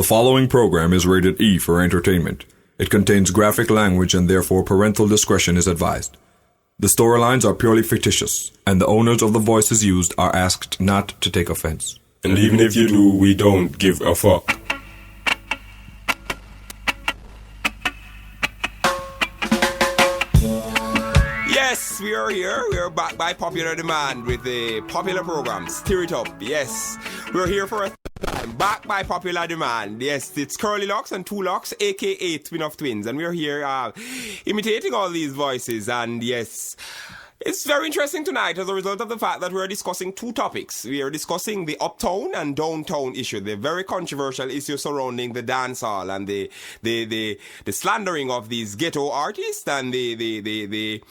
The following program is rated E for entertainment. It contains graphic language and therefore parental discretion is advised. The storylines are purely fictitious, and the owners of the voices used are asked not to take offense. And even if you do, we don't give a fuck. Yes, we are here. We are back by popular demand with the popular program, Stir It Up. Yes, we're here for a time. Back by popular demand. Yes, it's Curly Locks and Two Locks, aka Twin of Twins. And we're here imitating all these voices. And yes, it's very interesting tonight as a result of the fact that we're discussing two topics. We are discussing the uptown and downtown issue, the very controversial issue surrounding the dancehall and the slandering of these ghetto artists and the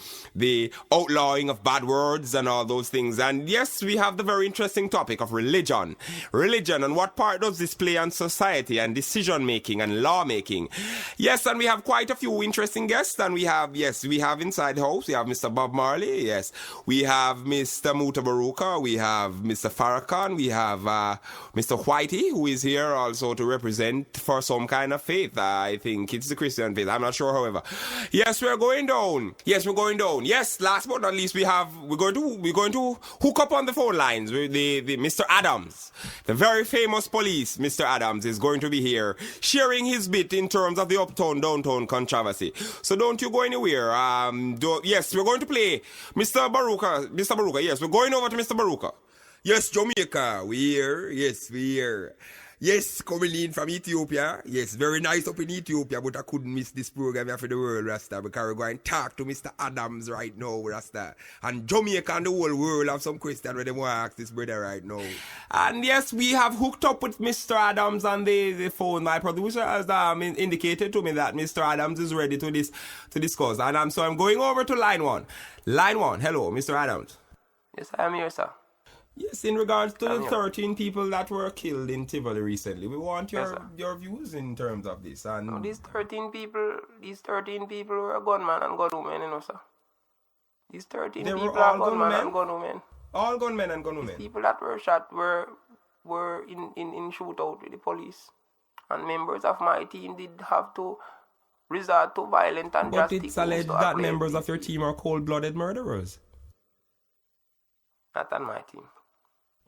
outlawing of bad words and all those things. And yes, we have the very interesting topic of religion. Religion and what part does this play on society and decision making and law making. Yes, and we have quite a few interesting guests. And we have inside the house, we have Mr. Bob Marley. Yes, we have Mr. Muta Baruka, we have Mr. Farrakhan, we have Mr. Whitey, who is here also to represent for some kind of faith. I think it's the Christian faith. I'm not sure, however. Yes, we're going down. Yes, last but not least, we're going to hook up on the phone lines with the Mr. Adams, the very famous police. Mr. Adams is going to be here sharing his bit in terms of the uptown downtown controversy. So don't you go anywhere. Yes, we're going to play Mr. Baruka, yes, we're going over to Mr. Baruka. Yes, Jamaica, we here. Yes, coming in from Ethiopia. Yes, very nice up in Ethiopia, but I couldn't miss this program for the world, Rasta, because we're going to talk to Mr. Adams right now, Rasta. And Jamaica and the whole world have some question where they want to ask this brother right now. And yes, we have hooked up with Mr. Adams on the phone. My producer has indicated to me that Mr. Adams is ready to discuss. And so I'm going over to line one. Line one, hello, Mr. Adams. Yes, I am here, sir. Yes, in regards to the 13 people that were killed in Tivoli recently, we want your views in terms of this. And no, these 13 people were gunmen and gunwomen, you know, sir. These 13 they people were all are gunmen gunmen? and gunwomen. All gunmen and gunwomen. These people that were shot were in shootout with the police. And members of my team did have to resort to violent and drastic means. But it's alleged that members of your team are cold-blooded murderers. Not on my team.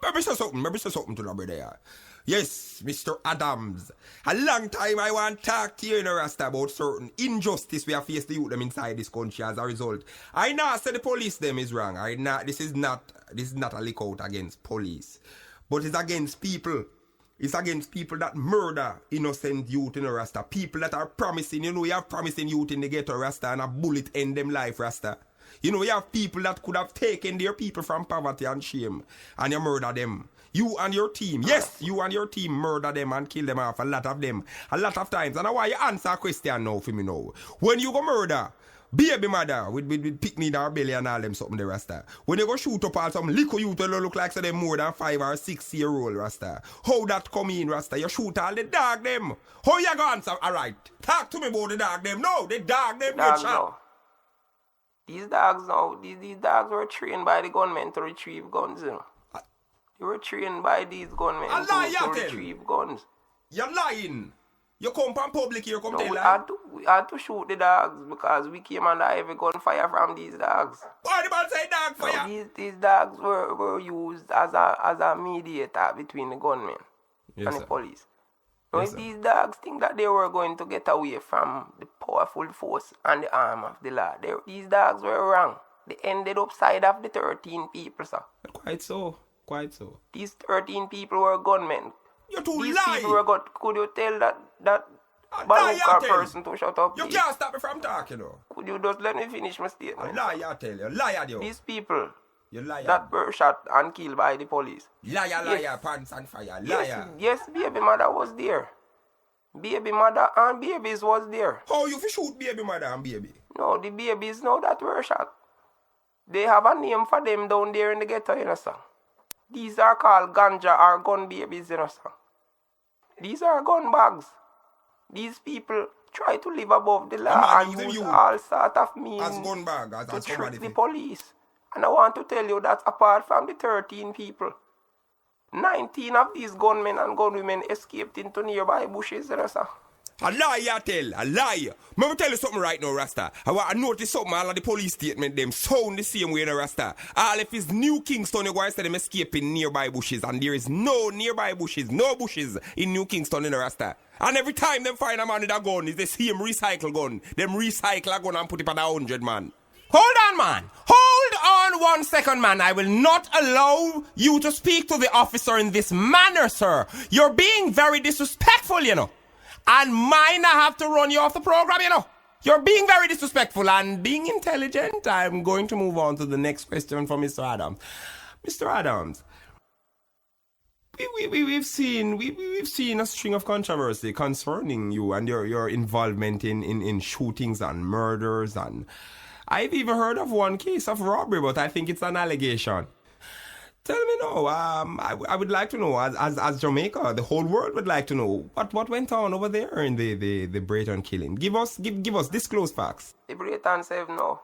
Maybe say something to the brother. Yes, Mr. Adams. A long time I want to talk to you in Rasta about certain injustice we have faced the youth them inside this country as a result. I know say the police them is wrong. This is not a lick out against police. But it's against people. It's against people that murder innocent youth in Rasta. People that are promising, you have promising youth in the ghetto Rasta and a bullet end them life Rasta. You have people that could have taken their people from poverty and shame and you murder them. You and your team, yes, you and your team murder them and kill them off, a lot of them, a lot of times. And I want you answer a question now for me now. When you go murder baby mother with picnic in our belly and all them something the Rasta. When you go shoot up all some little youth will look like so them more than 5 or 6 year old Rasta. How that come in Rasta? You shoot all the dog them. How you go answer? Alright. Talk to me about the dog them. No, the dog them get shot. These dogs were trained by the gunmen to retrieve guns, you know. They were trained by these gunmen to retrieve guns. You're lying. You come from public here, come tell us. We had to shoot the dogs because we came under heavy gunfire from these dogs. Why the man say dog fire? So these dogs were used as a mediator between the gunmen and the police. If these dogs think that they were going to get away from the powerful force and the arm of the law, these dogs were wrong. They ended up side of the 13 people, sir. Quite so. These 13 people were gunmen. You're too These lying. people were good. Could you tell that Baruka person to shut up? You can't stop me from talking, though. Could you just let me finish my statement? Liar, tell you. Liar, you. These people you liar. that were shot and killed by the police. Liar, pants and fire. Liar. Yes, baby mother was there. Baby mother and babies was there. How you shoot baby mother and baby? No, the babies now that were shot. They have a name for them down there in the ghetto, you know, sir. These are called ganja or gun babies, you know, sir. These are gun bags. These people try to live above the law and use all sort of means as gun bag, as to trick the police. And I want to tell you that apart from the 13 people, 19 of these gunmen and gunwomen escaped into nearby bushes, you know, sir. A lie, you tell. A lie. Let me tell you something right now, Rasta. I notice something, all of the police statement, them sound the same way, you know, Rasta. All if it's New Kingston, you guys say them escaping nearby bushes, and there is no nearby bushes, no bushes in New Kingston, you know, Rasta. And every time them find a man with a gun, it's the same recycle gun. Them recycle a gun and put it on 100, man. Hold on, man. Hold on 1 second, man. I will not allow you to speak to the officer in this manner, sir. You're being very disrespectful, you know. And mine, I have to run you off the program, you know. You're being very disrespectful and being intelligent. I'm going to move on to the next question from Mr. Adams. Mr. Adams, we've seen a string of controversy concerning you and your involvement in shootings and murders, and I've even heard of one case of robbery, but I think it's an allegation. Tell me now, I would like to know, as Jamaica, the whole world would like to know, what went on over there in the Brayton killing. Give us disclose facts. The Brayton 7, no.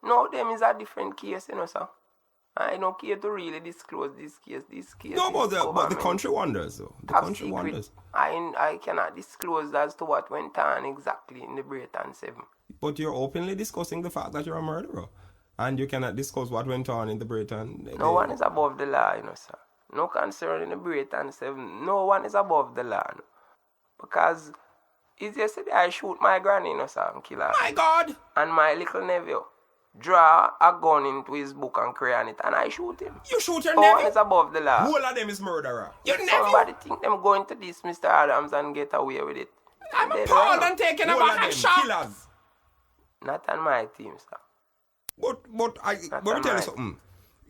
No, them is a different case, you know, sir. I don't care to really disclose this case. No, but the country wonders, though. The country wonders. I cannot disclose as to what went on exactly in the Brayton 7. But you're openly discussing the fact that you're a murderer. And you cannot discuss what went on in the Brayton. No one is above the law, you know, sir. No concern in the Brayton 7. No one is above the law. No. Because it's yesterday I shoot my granny, you know, sir, and kill her. My God! And my little nephew draw a gun into his book and crayon it, and I shoot him. You shoot your nephew? No one is above the law. Who of them is murderer? Your nephew? Somebody think them going to this Mr. Adams and get away with it. I'm appalled and taken aback and shocked. Killers. Not on my team, sir. But let me tell you something.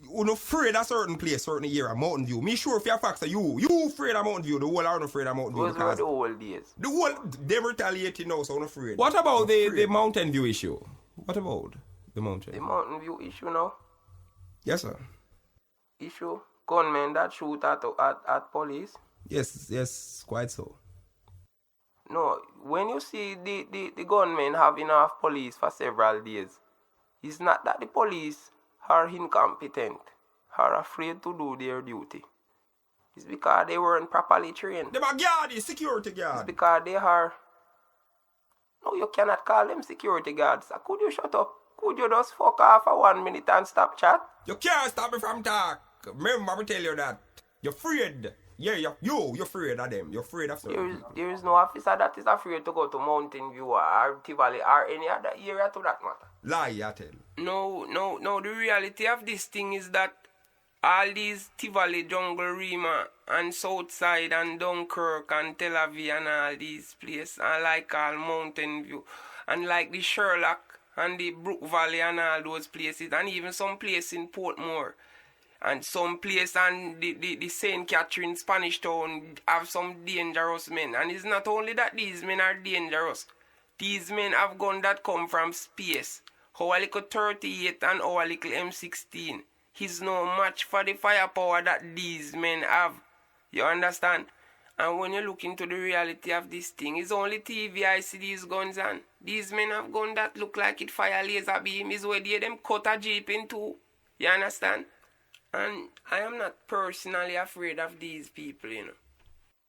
You're not afraid of certain place, certain area, Mountain View. Me sure if you're facts are you afraid of Mountain View, the whole are not afraid of Mountain View. Those were the old days. The whole, they retaliating now, so I'm not afraid. What about the Mountain View issue? What about the Mountain? The Mountain View issue now? Yes, sir. Issue? Gunmen that shoot at police? Yes, quite so. No, when you see the gunmen have enough police for several days, it's not that the police are incompetent, are afraid to do their duty. It's because they weren't properly trained. They are guards, security guards. It's because they are... No, you cannot call them security guards. So could you shut up? Could you just fuck off for 1 minute and stop chat? You can't stop me from talk. Remember, I tell you that. You're afraid. Yeah, you're afraid of them. You're afraid of them. There is no officer that is afraid to go to Mountain View or Tivoli or any other area to that matter. Lie, I tell. No. The reality of this thing is that all these Tivoli, Jungle Rima, and Southside, and Dunkirk, and Tel Aviv, and all these places, and like all Mountain View, and like the Sherlock, and the Brook Valley, and all those places, and even some place in Portmore. And some place and the St. Catherine Spanish Town have some dangerous men. And it's not only that these men are dangerous. These men have guns that come from space. Our little 38 and our little M16 is no match for the firepower that these men have. You understand? And when you look into the reality of this thing, it's only TV I see these guns on. These men have guns that look like it fire laser beam. Is where they them cut a jeep in two. You understand? And I am not personally afraid of these people, you know.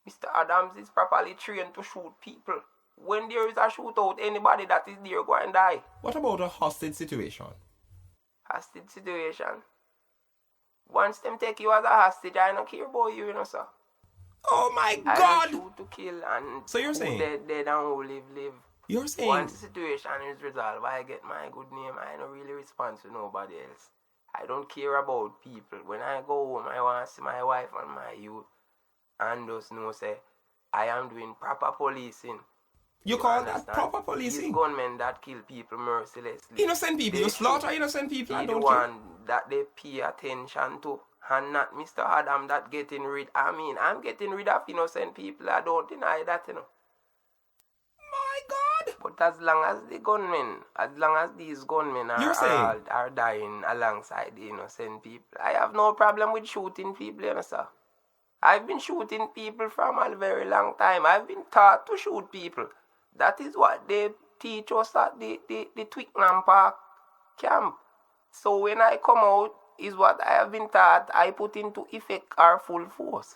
Mr. Adams is properly trained to shoot people. When there is a shootout, anybody that is there go and die. What about a hostage situation? Hostage situation? Once them take you as a hostage, I don't care about you, you know, sir. Oh my God! I don't shoot to kill, and so you're saying dead and who live. You're saying once the situation is resolved, I get my good name. I don't really respond to nobody else. I don't care about people. When I go home, I want to see my wife and my youth. And just know, say, I am doing proper policing. You call that proper policing? These gunmen that kill people mercilessly. Innocent people. You slaughter innocent people. I don't the one that they pay attention to. And not Mr. Adam that getting rid. I mean, I'm getting rid of innocent people. I don't deny that, you know. My God! But as long as the gunmen, as long as these gunmen are dying alongside the innocent people, I have no problem with shooting people, you know, sir. I've been shooting people from a very long time. I've been taught to shoot people. That is what they teach us at the Twickenham Park camp. So when I come out is what I have been taught I put into effect our full force.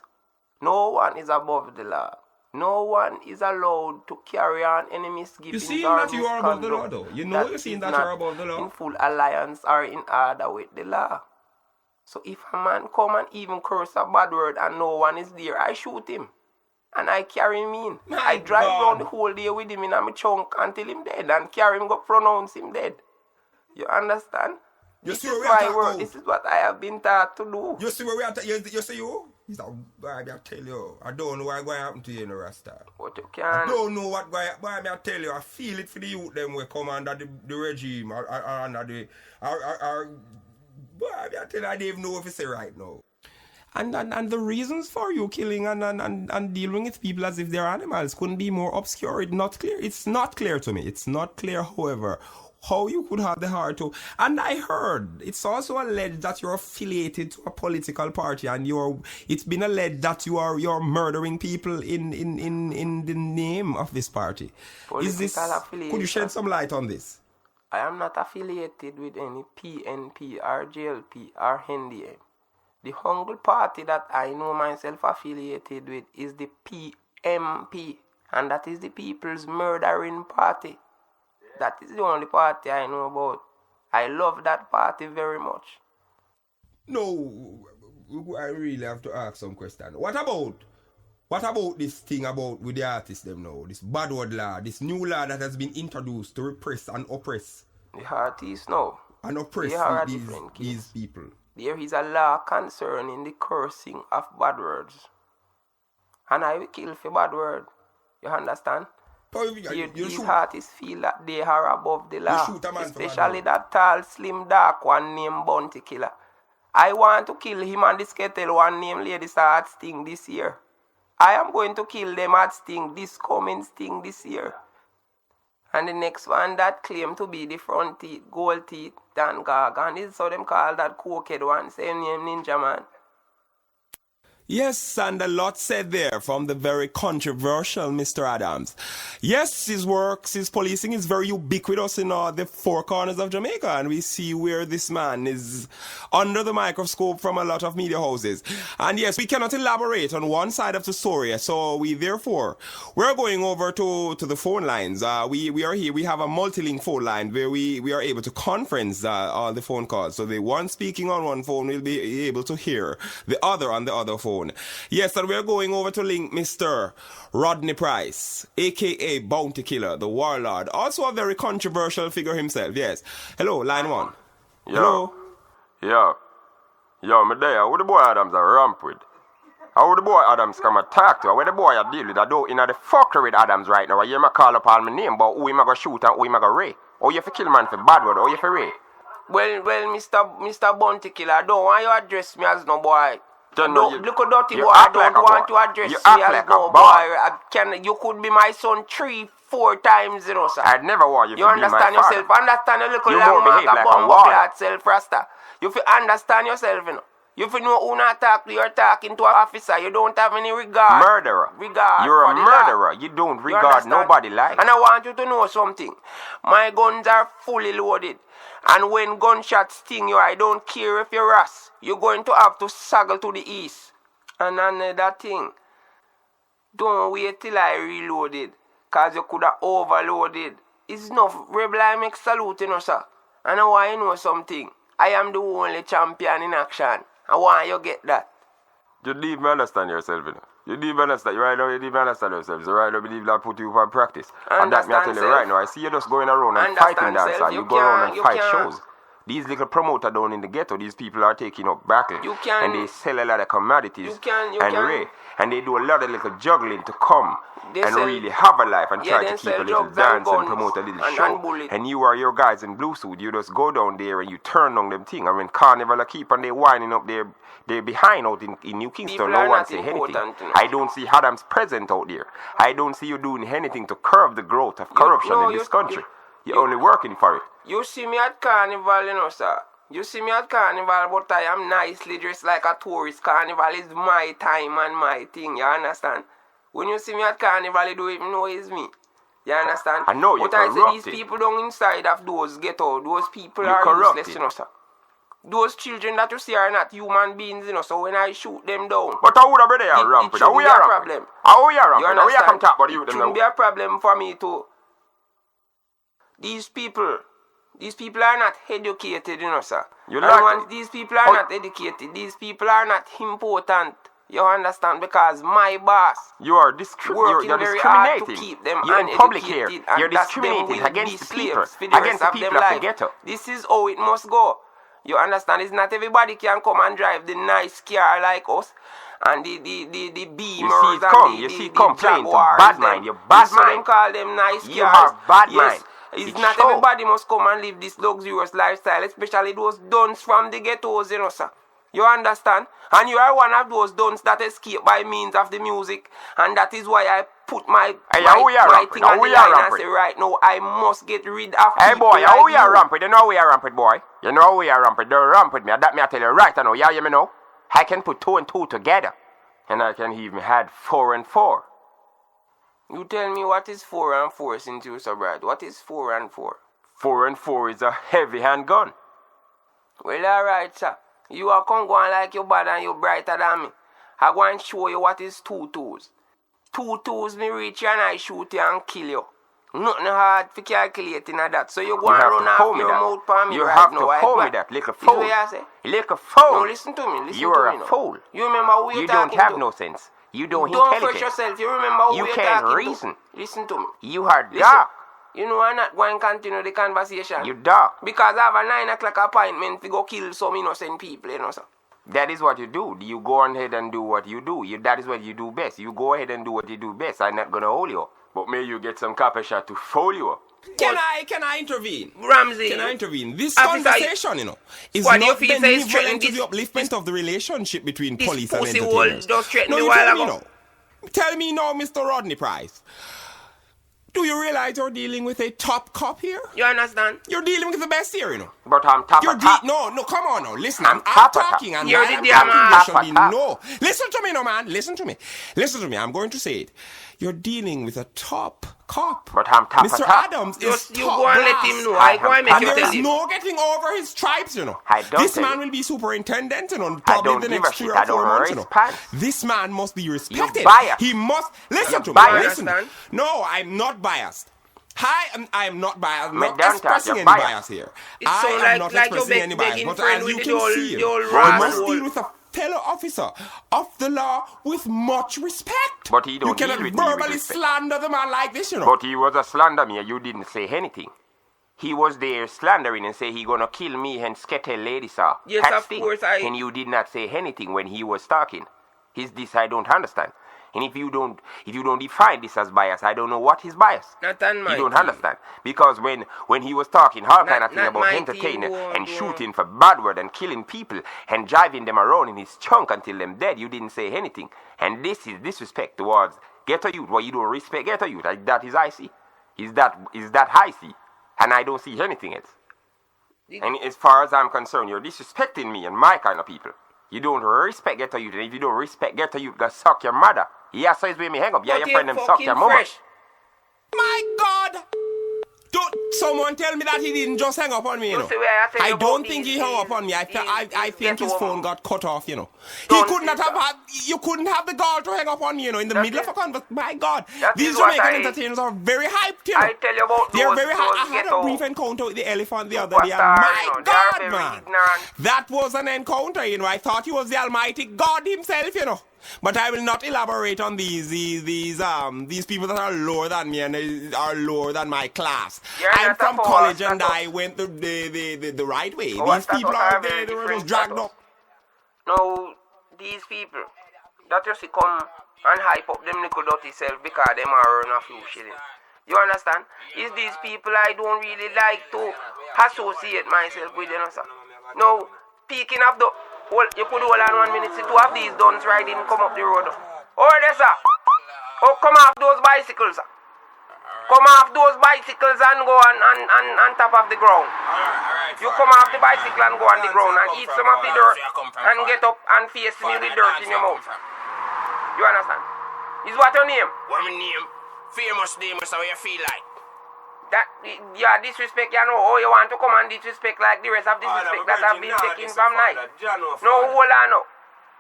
No one is above the law. No one is allowed to carry on any misgivings. You see or that you are above the law, misconduct though. You know that you're seeing is that not you're above the law. in full alliance or in order with the law. So if a man come and even curse a bad word and no one is there, I shoot him. And I carry him in. I drive around the whole day with him in my trunk until him dead and carry him go pronounce him dead. You understand? You This see is where we are my work. talking This is what I have been taught to do. You see where we are you see you? He's a boy, I tell you. I don't know what's going to happen to you in the Rasta. What you I can. don't know what going to happen. I tell you, I feel it for the youth them we come under the regime or under the boy, I tell you, I don't even know if it's right now. And the reasons for you killing and dealing with people as if they're animals couldn't be more obscure. It's not clear. It's not clear to me. It's not clear, however, how you could have the heart to. And I heard it's also alleged that you're affiliated to a political party, and it's been alleged that you're murdering people in the name of this party. Is this? Could you shed some light on this? I am not affiliated with any PNP or JLP or NDM. The humble party that I know myself affiliated with is the PMP, and that is the People's Murdering Party. That is the only party I know about. I love that party very much. No, I really have to ask some question. What about this thing about with the artists them now? This bad word law, this new law that has been introduced to repress and oppress. The artists now. And oppress these people. There is a law concerning the cursing of bad words. And I will kill for bad word. You understand? These artists feel that they are above the law. Especially that tall, slim, dark one named Bounty Killer. I want to kill him and this kettle one named Lady Star at Sting this year. I am going to kill them at Sting, this coming Sting this year. And the next one that claim to be the front teeth, gold teeth, Dan Gaga. And this is how them call that cokehead one, same name Ninja Man. Yes, and a lot said there from the very controversial Mr. Adams. Yes, his works, his policing is very ubiquitous in all the four corners of Jamaica, and we see where this man is under the microscope from a lot of media houses. And yes, we cannot elaborate on one side of the story, so we're going over to the phone lines. We are here, we have a multi-link phone line where we are able to conference all the phone calls. So the one speaking on one phone will be able to hear the other on the other phone. Yes, and we're going over to link Mr. Rodney Price, a.k.a. Bounty Killer, the warlord. Also a very controversial figure himself, yes. Hello, line one. Hello? Yo, me there, who the boy Adams are ramp with? How the boy Adams come attack to? Where the boy I deal with? I do in the fuckery with Adams right now. I hear me call up all my name, but who him a go shoot and who him a go ray? Or you have to kill man for bad word, or you have to ray? Well, Mr. Bounty Killer, I don't want you to address me as no boy. Look at dirty boy, I don't want to address me as no boy. You could be my son 3-4 times, you know, sir. I'd never want you to be my father. You understand yourself? Understand your little long mark of bumbo clad self, Rasta. You feel understand yourself, you know. You feel know who not talk to, you're talking to an officer. You don't have any regard. Murderer. You're a murderer. You don't regard nobody like. And I want you to know something. My guns are fully loaded. And when gunshots sting you, I don't care if you're Ras. You're going to have to struggle to the east. And another thing, don't wait till I reloaded, cause you could have overloaded. It's enough. Rebel I make salute, you know, sir. And I want you to know something. I am the only champion in action. I want you to get that. You don't even understand yourself, you know. You don't even understand. You right now, you don't even understand yourself. So right now, believe that put you for practice. And that me I tell you right now, I see you just going around and fighting dancer. You go around and fight shows. These little promoters down in the ghetto, these people are taking up battle. And they sell a lot of commodities and they do a lot of little juggling to come and really have a life and try to keep a little dance and promote a little show. And you are your guys in blue suit. You just go down there and you turn on them thing. I mean, Carnival keep on they winding up they're behind out in New Kingston. No one say anything. I don't see Adams present out there. I don't see you doing anything to curb the growth of corruption in this country. You're only working for it. You see me at Carnival, you know, sir. You see me at Carnival, but I am nicely dressed like a tourist. Carnival is my time and my thing, you understand? When you see me at Carnival, you don't even know it's me. You understand? I know you're corrupted. But I say these people down inside of those ghetto, those people are useless, you know, sir. Those children that you see are not human beings, you know, so when I shoot them down. But how would a brother are rampant? How we are rampant? How we are rampant? How we are come talk about you them now? It shouldn't be a problem for me too. These people are not educated, you know, sir. These people are not educated. These people are not important. You understand? Because my boss, you're discriminating. Hard to keep them you're in public here. You're discriminating against the people, against the people of the ghetto. This is how it must go. You understand? It's not everybody can come and drive the nice car like us and the Beamers you see it come playing to bad mind. You're bad mind. Them call them nice cars. You are bad mind. It's not everybody must come and live this luxurious lifestyle, especially those duns from the ghettos, you know, sir. You understand? And you are one of those duns that escape by means of the music, and that is why I put my thing on the line and say, right now, I must get rid of hey people boy, how we like are rampant? You know how we are rampant, boy? You know how we are rampant? Don't ramp with me. That me I tell you right now. Yeah, you know? I can put 2 and 2 together, and I can even add 4 and 4. You tell me what is 4 and 4 since you so bright. What is 4 and 4? 4 and 4 is a heavy handgun. Well, alright, sir. You are come going like you bad and you brighter than me. I go and show you what is 2 2s. 2 2s me reach you and I shoot you and kill you. Nothing hard for calculating that. So you go and run off your mouth for me. You right have now. to hold me that, little fool. What I say? Little fool. No, listen to me. You are a fool. You remember who you you're don't talking have to? no sense. You don't fresh yourself. You remember who you you're can't talking reason. to? Listen to me. You are dark. You know I'm not going to continue the conversation. You dark. Because I have a 9 o'clock appointment to go kill some innocent people, you know, sir. That is what you do. You go on ahead and do what you do. That is what you do best. You go ahead and do what you do best. I'm not going to hold you up. But may you get some copper shot to fool you up. Can I intervene? Ramsey. Can I intervene? This conversation, you know, is not benevolent to the upliftment of the relationship between police and entertainers. Tell me now, Mr. Rodney Price. Do you realize you're dealing with a top cop here? You understand? You're dealing with the best here, you know. But I'm top of top. No, come on now. Listen, I'm talking. And you're I'm the damn talking. No. Listen to me, no, man. Listen to me. I'm going to say it. You're dealing with a top cop. But I'm top Mr. of top. Adams is just you top go and brass. let him know. I go and make you tell him. There's no getting over his stripes, you know. This man will be superintendent, you know, probably the next 3 or 4 months, you know. This man must be respected. He must listen to me. Listen. No, I'm not biased. I am not biased. I'm not expressing any bias here. I am not expressing any bias. But as you can see, I must deal with a fellow officer of the law with much respect. But he don't You cannot deal with verbally slander the man like this, you know. But he was a slander me and you didn't say anything. He was there slandering and say he gonna kill me and skettle lady, sir. Yes, That's of course I... And you did not say anything when he was talking. Is this I don't understand. And if you don't define this as bias, I don't know what is bias. Not on my You don't team. understand. Because when he was talking all kind of thing about entertaining and shooting for bad word and killing people and driving them around in his trunk until them dead, you didn't say anything. And this is disrespect towards ghetto youth. Why you don't respect ghetto youth? That is I see. Is that I see. And I don't see anything else. And as far as I'm concerned, you're disrespecting me and my kind of people. You don't respect ghetto youth, and if you don't respect ghetto youth, go suck your mother. Yeah, so it's where me hang up. Yeah, your friend them suck your mama. My God! Don't someone tell me that he didn't just hang up on me, you know. I don't think he hung up on me. I think his phone got cut off, you know. You couldn't have the gall to hang up on me, you know, in the middle of a conversation. My God, these Jamaican entertainers are very hyped, you know. I tell you about They're very hyped. I had a brief encounter with the elephant the other day, and my God, man, that was an encounter, you know. I thought he was the Almighty God himself, you know. But I will not elaborate on these people that are lower than me and are lower than my class. I'm from college and I went the right way. These people are there, they were just dragged up. No, these people that just come and hype up them little dirty self because them are earning a few shillings. You understand? It's these people I don't really like to associate myself with, you know, sir. No, speaking of the... Well, you could hold on 1 minute, see 2 of these duns riding come up the road. Oh, there, sir. Oh, come off those bicycles, sir. Come off those bicycles and go on top of the ground. You come off the bicycle and go on the ground and eat some of the dirt and get up and face me with dirt in your mouth. You understand? Is what your name? What my name? Famous name is how you feel like. That yeah, disrespect, you know. Oh, you want to come and disrespect like the rest of disrespect that have been taken from night. No, hold on now.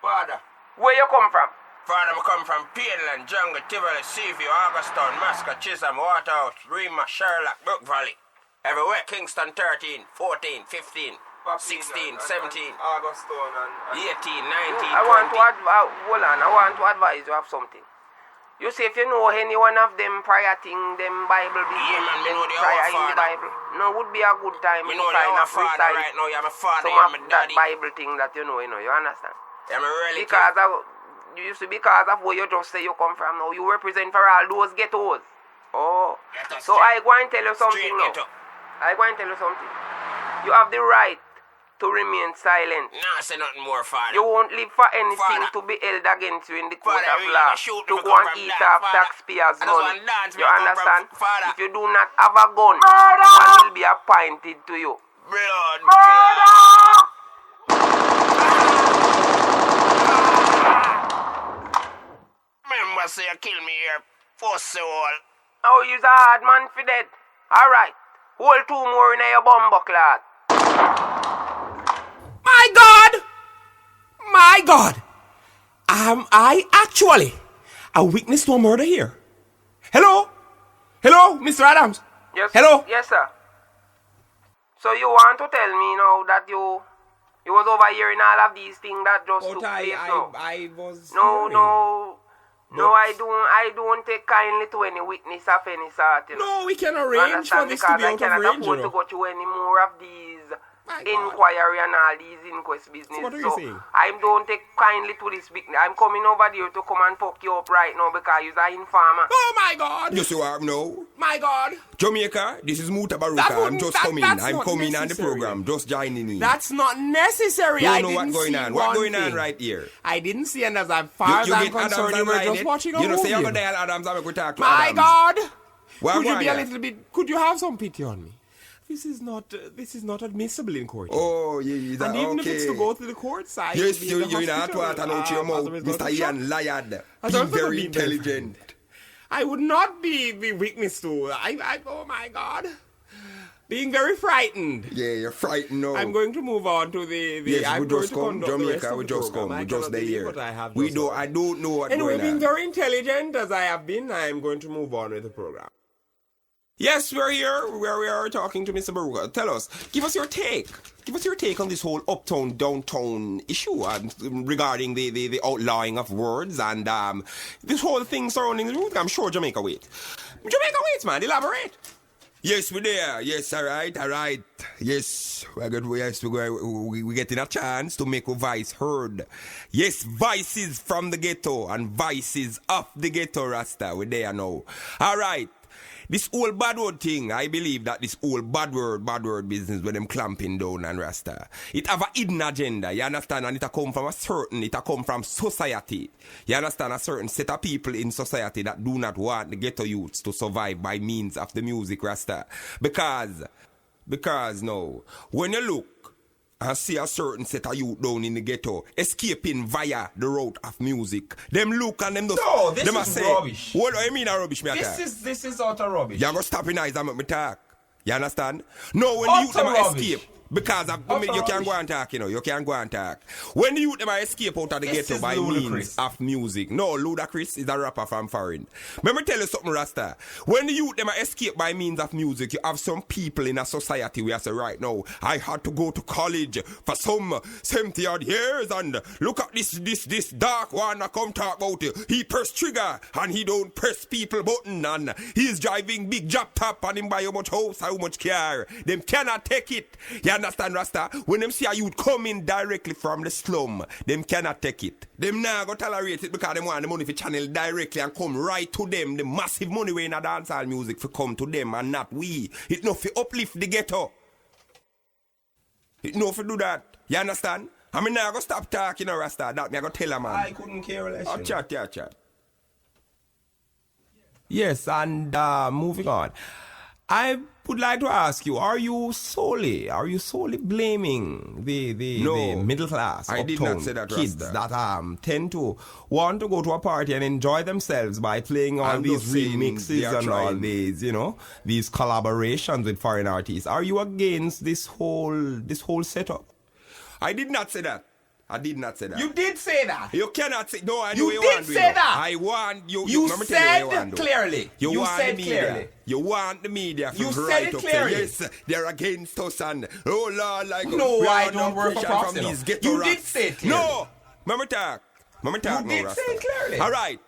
Father. Where you come from? Father, I come from Painland, Jungle, Tivoli, Seaview, Augustown, Mascot, Chisholm, Waterhouse, Rima, Sherlock, Brook Valley. Everywhere, Kingston 13, 14, 15, 16, 17, Augustown and 18, 19, I want to advise you of something. You say if you know any one of them prior thing, them Bible business, man, them know the prior in the Father. Bible, no, would be a good time You to know kind you're my of father recite right now, you're my father, some you're of my that daddy. Bible thing that you know, you understand? I'm a relative. Because of where you just say you come from now, you represent for all those ghettos. Oh, Ghetto so straight. I go and tell you something Straight now. ghetto. I go and tell you something. You have the right to remain silent. Nah, say nothing more, Father. You won't live for anything Father. to be held against you in the court Father, of really, law I shoot to me go come and from eat that, off Father. taxpayers' I just money. want dance me You come understand? from Father. If you do not have a gun, one will be appointed to you. Blood. Remember, say you kill me here. Force all. Oh, you's a hard man for dead. Alright. Hold 2 more in your bumbo clot. My God! My God! Am I actually a witness to a murder here? Hello? Hello, Mr. Adams? Yes. Hello? Yes, sir. So you want to tell me now that you was over hearing all of these things that just took place now? I was No, I don't take kindly to any witness of any sort. You know. No, we can You arrange for understand? this Because to be I out of cannot range, afford you to know. go through any more of these My God. inquiry and all these inquest business. So what are you so saying? I don't take kindly to this big. I'm coming over there to come and fuck you up right now because you're an informer. Oh my God! Yes, you are now. My God! Jamaica, this is Muta That Baruka. I'm wouldn't- just that- coming. that's I'm not coming on the necessary. program. Just joining in. That's not necessary. Don't I know didn't what's going see on. one What's going on thing. right here? I didn't see, and as far as I'm get concerned, Adams you were and just it. watching a You know, say movie. you're going to Adams, I'm going to talk to My Adams. God! What Could you going be a on? little bit? Could you have some pity on me? This is not admissible in court. Oh, yeah, And even okay. if it's to go to the court side, Yes, be you're in the in a hospital, twat and out your as mouth. a result Mr. of Ian shock. Layard. As Be a result of very being very intelligent. I would not be the witness to. Oh my God, being very frightened. Yeah, you're frightened now. I'm going to move on to the. Yes, I'm we going just to come. conduct the rest Jamaica, of we the just program. come. I We just cannot there believe here. what I have We just don't. heard. I don't know what's Anyway, going being on. very intelligent as I have been, I am going to move on with the program. Yes, we're here where we are talking to Mr. Baruka. Tell us, give us your take. Give us your take on this whole uptown, downtown issue regarding the outlawing of words and this whole thing surrounding the root. I'm sure Jamaica waits. Jamaica waits, man. Elaborate. Yes, we're there. Yes, all right. Yes, we're getting a chance to make our voice heard. Yes, voices from the ghetto and voices of the ghetto, Rasta. We're there now. All right. This whole bad word thing, I believe that this whole bad word business with them clamping down and Rasta, it have a hidden agenda, you understand? And it a come from society. You understand? A certain set of people in society that do not want the ghetto youths to survive by means of the music, Rasta. Because no, when you look and see a certain set of youth down in the ghetto escaping via the route of music, them look and them just... No, this them is say, rubbish. What do I mean a rubbish, me This is utter rubbish. you go stop in eyes and make me talk. You understand? No, when the Utter youth them rubbish. escape, because of, Utter you can't rubbish. go and talk, you can't go and talk. When the youth them escape out of the This ghetto is by ludicrous. means of music. No, Ludacris is a rapper from foreign. Let me tell you something, Rasta. When the youth them escape by means of music, you have some people in a society where I say, right now, I had to go to college for some 70 odd years and look at this dark one I come talk about it. He press trigger and he don't press people button and he's driving big job top and him buy how much house, how much car. Them cannot take it. You understand, Rasta? When them see a youth coming directly from the slum, them cannot take it. Them now go tolerate it because them want the money for channel directly and come right to them. The massive money way in a dancehall music for come to them and not we. It no for uplift the ghetto. It no for do that. You understand? I mean now go stop talking, Rasta. That me I go tell a man. I couldn't care less. Oh, chat. Yes, and moving on. I would like to ask you, are you solely blaming the middle class, I did not say that, kids Rasta. that tend to want to go to a party and enjoy themselves by playing all I'm these just saying remixes they are and all trying. these, these collaborations with foreign artists? Are you against this whole setup? I did not say that. I did not say that. You did say that. You cannot say no. I know You you did want to, say that. I want you. You let me tell you what you want said to do. clearly. You want said the media. clearly. You want the media. You to said write it up clearly. Say, yes, they're against us and oh Lord, like No, we I are don't under work for pressure Props, from you know. these ghetto You did rats. say it clearly. No, Mama talk. You did Rasta. say it clearly. All right.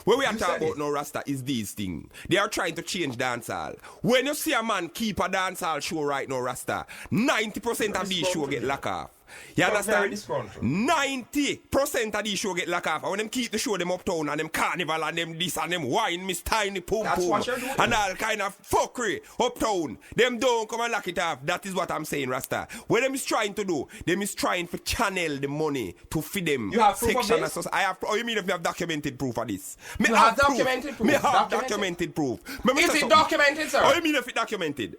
What we are You talking said about it. now, Rasta, is these things. They are trying to change dancehall. When you see a man keep a dancehall show right now, Rasta, 90% of these show get locked off. You very understand? disgruntled. 90% of these show get locked off. And when them keep the show them uptown and them carnival and them this and them wine, Miss Tiny Pum That's Pum what you're doing. and all kind of fuckery uptown. Them don't come and lock it off. That is what I'm saying, Rasta. What them is trying to do, them is trying to channel the money to feed them. You have proof of section this? I have. Oh, you mean if you have documented proof of this? Me You have documented proof? Me have Documented? documented proof. Me Is say it something. documented, sir? Oh, you mean if it documented?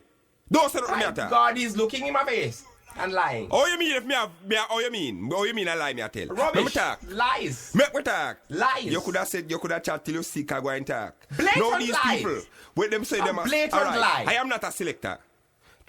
Don't say nothing My me attack. God is looking in my face and lying. Oh, you mean if me have? Oh, you mean I lie me I tell? Rubbish. Let me talk. Lies. Make me talk. Lies. You could have said you could have chat till you sick. I go and talk. Blatant Now these lies. people, when them say A them, blatant all right, lie. I am not a selector.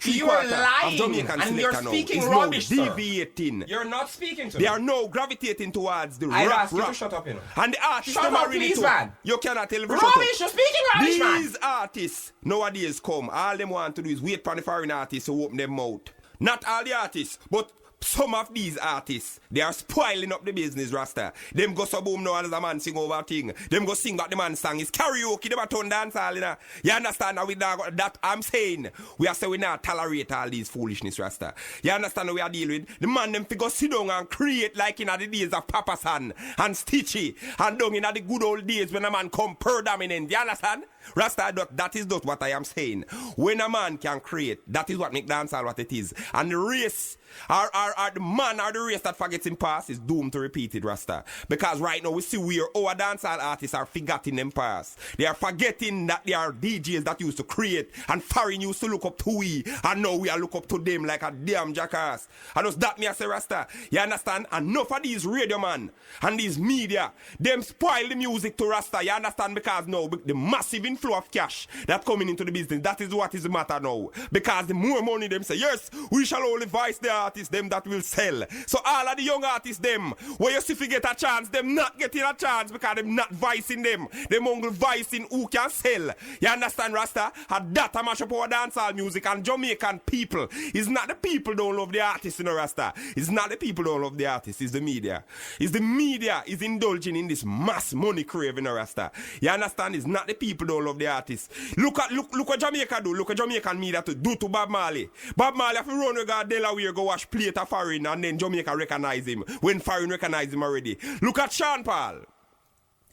You are lying, of Jamaican and you're selector now speaking is rubbish, now sir. deviating. You're not speaking to They me. are now gravitating towards the I'd rap. ask you to shut up, And the artists Shut them up, are ready please, to. man. You cannot tell them to shut up. Rubbish, you're speaking rubbish, man. These artists nowadays come. All them want to do is wait for the foreign artists to open their mouth. Not all the artists, but some of these artists, they are spoiling up the business, Rasta. Them go so boom now as a man sing over a thing. Them go sing what the man sang. It's karaoke, them a turn dance all, you know. You understand how we not, that I'm saying? We are saying we not tolerate all these foolishness, Rasta. You understand how we are dealing with? The man them figure sit down and create like in the days of Papa San and Stitchy and down in the good old days when a man come predominant. You understand? Rasta, that is not what I am saying. When a man can create, that is what make dancehall what it is. And the race, or the man or the race that forgets in past is doomed to repeat it, Rasta. Because right now we see where our dancehall artists are forgetting them past. They are forgetting that they are DJs that used to create and foreign used to look up to we. And now we are look up to them like a damn jackass. And just that me I say, Rasta. You understand? Enough of these radio man and these media, them spoil the music to Rasta. You understand? Because now the massive inflow of cash that coming into the business, that is what is the matter now. Because the more money them say, yes, we shall only vice the artists, them that will sell. So all of the young artists, them, where you see if you get a chance, them not getting a chance because them not vicing them. Them only vicing who can sell. You understand, Rasta? And that a mash up our dancehall music and Jamaican people. It's not the people don't love the artists, you know, Rasta. It's not the people don't love the artists, it's the media. It's the media is indulging in this mass money craving, you know, Rasta. You understand? It's not the people don't love the artists. Look what Jamaica do. Look what Jamaican media do to Bob Marley. Bob Marley if he run with Delaware go wash plate of foreign and then Jamaica recognize him when foreign recognize him already. Look at Sean Paul.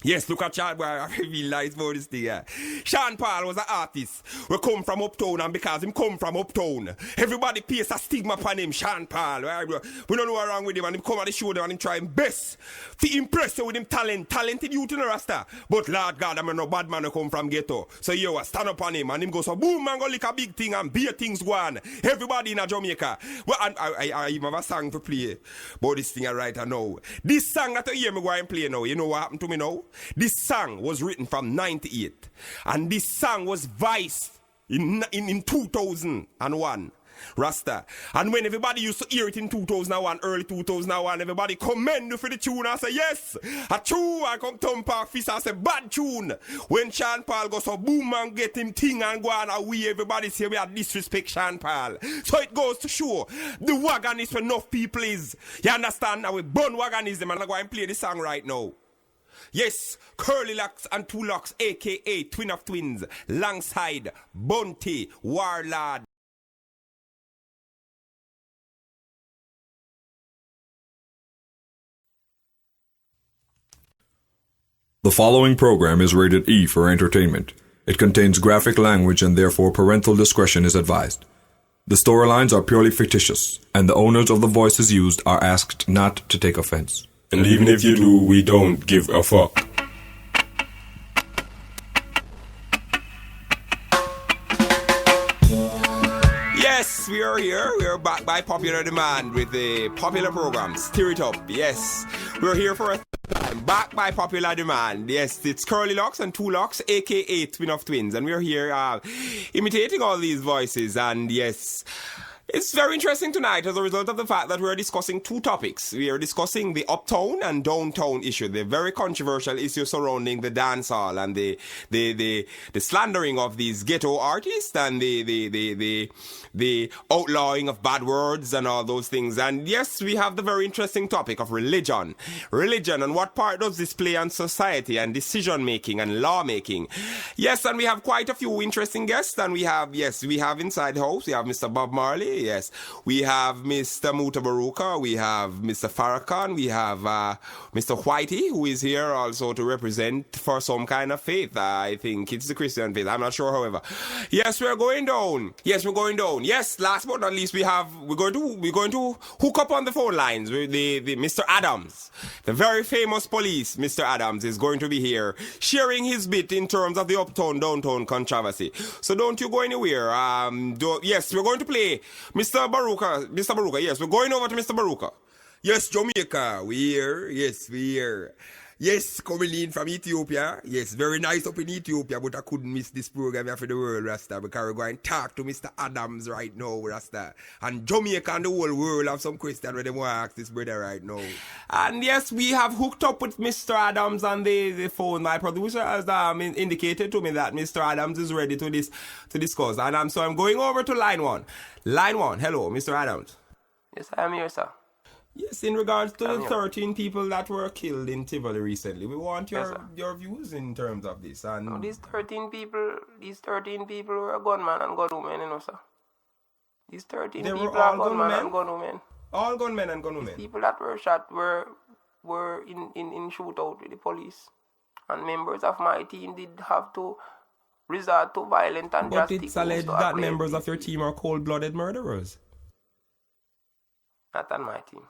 Yes, look at Sean Paul. I realize about this thing. Yeah. Sean Paul was an artist. We come from uptown, and because him come from uptown, everybody pays a stigma upon him. Sean Paul. Right? We don't know what's wrong with him, and him come on the show them and him try him best to impress you with him talented youth in the Rasta. But Lord God, I'm no bad man who come from ghetto. So you stand up on him, and him go so boom and go lick a big thing and beer things go on. Everybody in a Jamaica. Well, and I even have a song to play about this thing right now. This song that you hear me go and play now, you know what happened to me now? This song was written from 98 and this song was viced in 2001, Rasta. And when everybody used to hear it in 2001, early 2001, everybody commend you for the tune and say, yes, a true, I come thump off fist and say, bad tune. When Sean Paul goes so boom and get him thing and go on, and we everybody say we are disrespect Sean Paul. So it goes to show the wagon is where enough people is. You understand? And we burn waganism and I go and play this song right now. Yes, Curly Locks and Two Locks, a.k.a. Twin of Twins, alongside Bunty, Warlord. The following program is rated E for entertainment. It contains graphic language and therefore parental discretion is advised. The storylines are purely fictitious, and the owners of the voices used are asked not to take offense. And even if you do, we don't give a fuck. Yes, we are here. We are back by popular demand with the popular program, Stir It Up. Yes, we're here for a time. Back by popular demand. Yes, it's Curly Locks and Two Locks, aka Twin of Twins. And we're here imitating all these voices. And yes, it's very interesting tonight as a result of the fact that we're discussing two topics. We are discussing the uptown and downtown issue, the very controversial issue surrounding the dancehall and the slandering of these ghetto artists and the outlawing of bad words and all those things. And yes, we have the very interesting topic of religion. Religion and what part does this play on society and decision making and law making. Yes, and we have quite a few interesting guests. And we have inside the house, we have Mr. Bob Marley. Yes, we have Mr. Mutabaruka, we have Mr. Farrakhan, we have Mr. Whitey, who is here also to represent for some kind of faith. I think it's the Christian faith. I'm not sure, however. Yes, we're going down. Yes, we're going down. Yes, last but not least, we're going to hook up on the phone lines with the Mr. Adams, the very famous police. Mr. Adams is going to be here sharing his bit in terms of the uptown downtown controversy. So don't you go anywhere. Yes, we're going to play Mr. Baruka, yes, we're going over to Mr. Baruka. Yes, Jamaica, we here. Yes, we here. Yes, coming in from Ethiopia. Yes, very nice up in Ethiopia, but I couldn't miss this program here for the world, Rasta, because we're going to talk to Mr. Adams right now, Rasta. And Jamaica and the whole world have some question where they want to ask this brother right now. And yes, we have hooked up with Mr. Adams on the phone. My producer has indicated to me that Mr. Adams is ready to discuss. And so I'm going over to line one. Line one, hello, Mr. Adams. Yes, I am here, sir. Yes, in regards to the 13 people that were killed in Tivoli recently, we want your views in terms of this. And no, these 13 people were gunmen and gunwomen, you know, sir. These 13 they people were all are gunmen gunmen? and gunwomen. All gunmen and gunwomen. These people that were shot were in shootout with the police. And members of my team did have to resort to violent and drastic means. But it's alleged that members of your team are cold-blooded murderers. Not on my team.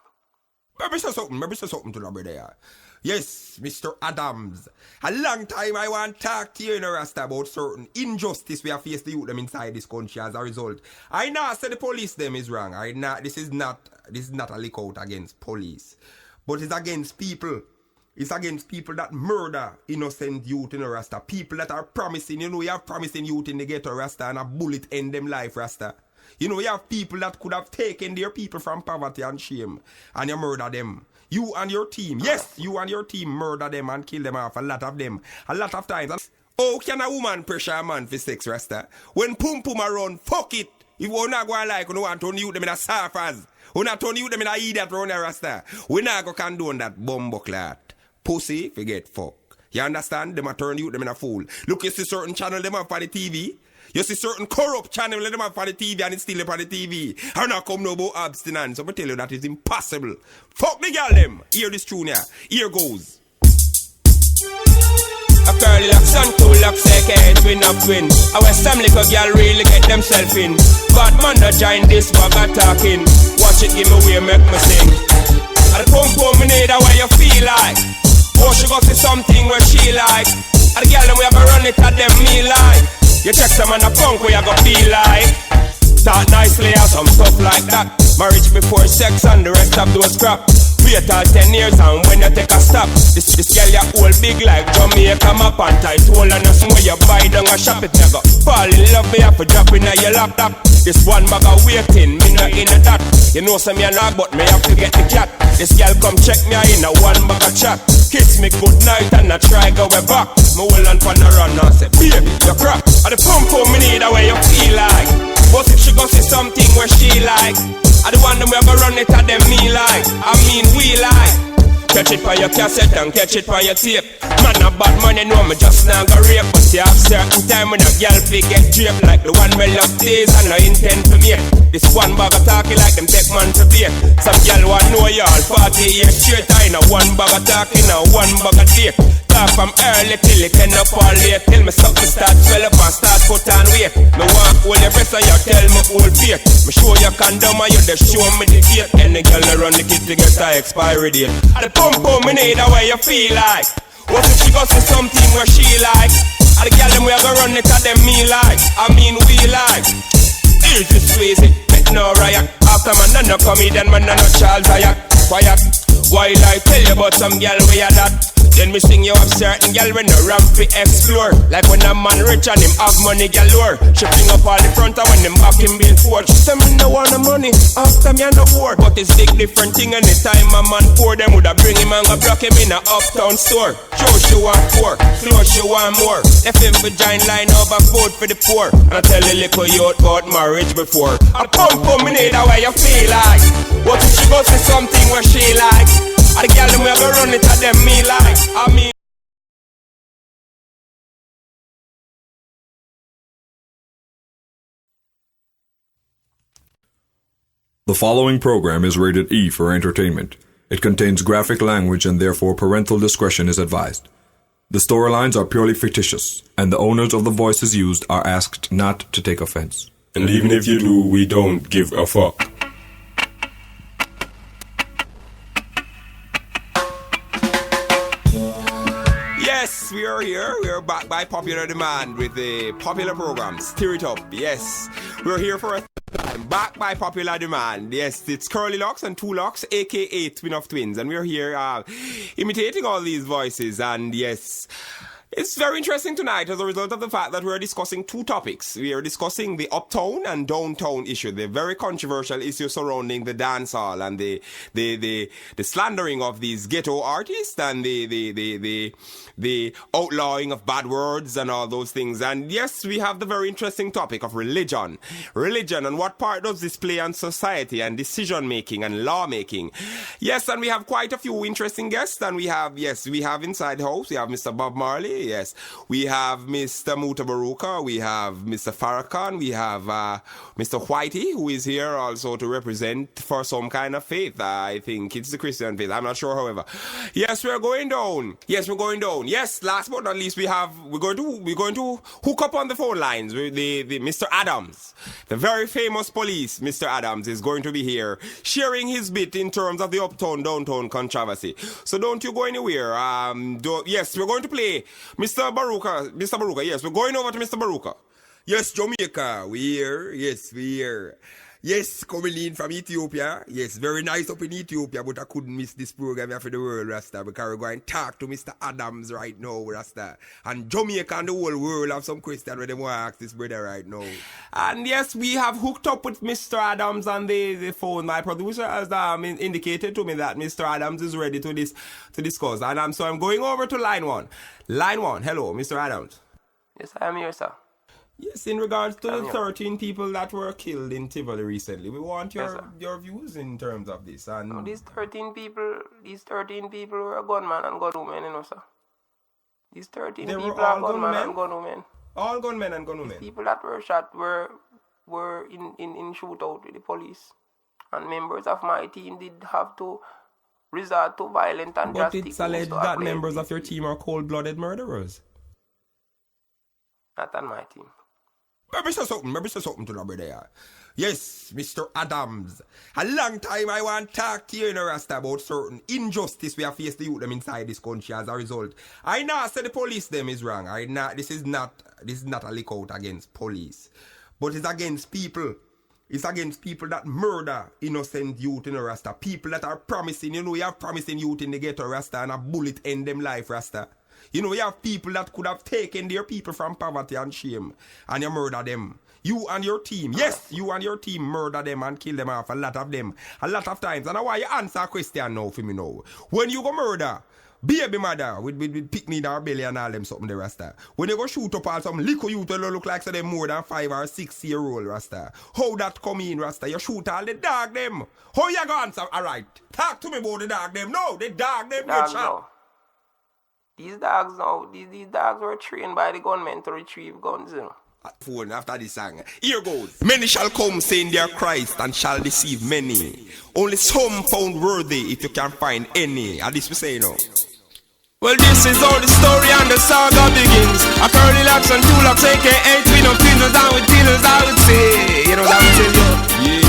Maybe say something to the brother. Yes, Mr. Adams. A long time I want to talk to you in Rasta about certain injustice we have faced the youth them inside this country as a result. I know say the police them is wrong. This is not a lick out against police. But it's against people. It's against people that murder innocent youth in Rasta. People that are promising, you have promising youth in the ghetto Rasta and a bullet end them life Rasta. You have people that could have taken their people from poverty and shame and you murder them. You and your team, yes, you and your team murder them and kill them off, a lot of them. A lot of times. Oh, can a woman pressure a man for sex, Rasta? When pum pum around, fuck it. If we're not going like, we want to turn you them in a surfers. We not turn you them in a idiot around the Rasta. We not go condone that bumbleclat. Pussy, forget fuck. You understand? Them a turn you them in a fool. Look, you see certain channel them up on the TV. You see certain corrupt channel them up on the TV and it's still up on the TV. I not come no about abstinence. So I tell you that is impossible. Fuck the girl them. Hear this tune here. Here goes. A Curly Locks and Two Locks, aka Twin of Twin. Our some little girl really get themselves in. Bad man that join this bag of talking. Watch it give me way, make me sing. And the pum me need a way you feel like. Oh, she go see something where she like. And the girl them we have to run it at them me like. You check some on the punk where you go feel like. Talk nicely or some stuff like that. Marriage before sex and the rest of those crap. Wait all 10 years and when you take a stop. This girl you hold big like Jamaica map and tight hole and nothing where you buy down a shop it never. Fall in love me have to drop in your laptop. This one bag of waiting, me not in a that. You know some me not but me have to get the cat. This girl come check me in a one bag of chat. Kiss me good night and I try go way back. Me hold on for the run and say baby you crap. And the pum me need a way you feel like. But if she go see something where she like, I the one them we ever run it at them me like. I mean we like. Catch it for your cassette and catch it for your tape. Man a bad man you know me just now go rape. But you have certain time when a girl fi get draped. Like the one we love days and I intend to make. This one bag of talking like them take man to bait. Some girl want know y'all 40 years straight. I know one bag of talking and one bag of date. Talk from early till it end up all late. Till me suck me start swell up and start put on weight. Me want hold your breast and you tell me hold faith. Me show you condom and you just show me the gate. Any girl run the kid to get her expiry date. And the pum me need a way you feel like. What if she go see something where she like? And the girl them we go run it at them me like. I mean we like. Here's the squeeze it. no riot. After man no comedian, man no Charles Riot. Quiet, while I tell you about some girl where you that. Then me sing you up certain girl when the ramp fi explore. Like when a man rich and him have money galore. She bring up all the front and when him back him build forge. She say me no want no money, after me no poor. But it's big different thing anytime a man poor. Them woulda bring him and go block him in a uptown store. Show she want poor, clothes she want more. FM for giant line over food for the poor. And I tell the little youth about marriage before. I pump me need the way you feel like. What if she go say something where she like? And the girl them we go run it at them me like. I mean The following program is rated E for entertainment. It contains graphic language and therefore parental discretion is advised. The storylines are purely fictitious, and the owners of the voices used are asked not to take offense. And even if you do, we don't give a fuck. yes, we are here. We are back by popular demand with the popular program Stir It Up. Yes, we're here for a time. Back by popular demand. Yes, it's Curly Locks and Two Locks, aka Twin of Twins, and we're here imitating all these voices. And yes, it's very interesting tonight as a result of the fact that we're discussing two topics. We are discussing the uptown and downtown issue, the very controversial issue surrounding the dancehall and the slandering of these ghetto artists and the outlawing of bad words and all those things. And yes, we have the very interesting topic of religion and what part does this play on society and decision making and law making. Yes, and we have quite a few interesting guests, and we have inside the house, we have Mr. Bob Marley. Yes, we have Mr. Muta Baruka, we have Mr. Farrakhan, we have Mr. Whitey, who is here also to represent for some kind of faith. I think it's the Christian faith. I'm not sure, however. Yes, we're going down. Yes, last but not least, we're going to hook up on the phone lines with the Mr. Adams, the very famous police. Mr. Adams is going to be here sharing his bit in terms of the uptown downtown controversy. So don't you go anywhere. Yes, we're going to play Mr. Baruka, yes, we're going over to Mr. Baruka. Yes, Jamaica, we here. Yes, coming in from Ethiopia. Yes, very nice up in Ethiopia, but I couldn't miss this program here for the world, Rasta, because we're going to talk to Mr. Adams right now, Rasta. And Jamaica and the whole world have some question where they want to ask this brother right now. And yes, we have hooked up with Mr. Adams on the phone. My producer has indicated to me that Mr. Adams is ready to discuss. And so I'm going over to line one. Line one, hello, Mr. Adams. Yes, I am here, sir. Yes, in regards to the 13 people that were killed in Tivoli recently, we want your views in terms of this. And no, these 13 people were gunmen and gunwomen, you know, sir. These 13 people are gunmen and gunwomen. All gunmen and gunwomen. These people that were shot were in shootout with the police. And members of my team did have to resort to violent and drastic means. But it's alleged that members of your team are cold-blooded murderers. Not on my team. Maybe say something to the brother. Yes, Mr. Adams. A long time I want to talk to you, you know, Rasta, about certain injustice we have faced the youth them inside this country as a result. I know say the police them is wrong. This is not a lick out against police. But it's against people. It's against people that murder innocent youth in the Rasta. People that are promising, you have promising youth in the ghetto, Rasta, and a bullet end them life, Rasta. You have people that could have taken their people from poverty and shame, and you murder them. You and your team, yes, you and your team murder them and kill them off, a lot of them, a lot of times. And I want you answer a question now for me now. When you go murder baby mother with pick me in our belly and all them something the Rasta. When you go shoot up all some little youth that look like so they more than 5 or 6 year old, Rasta. How that come in, Rasta? You shoot all the dog them. How you go answer? Alright. Talk to me about the dog them. No, the dog them get shot. These dogs were trained by the gunmen to retrieve guns, you know. Phone after this song. Here goes. Many shall come saying they are Christ and shall deceive many. Only some found worthy if you can find any. And this we say, you know. Well, this is how the story and the saga begins. A Curly Locks and Two Locks, aka Twin of Twins, and with Twins, I would say. You know what I'm telling you? Yeah.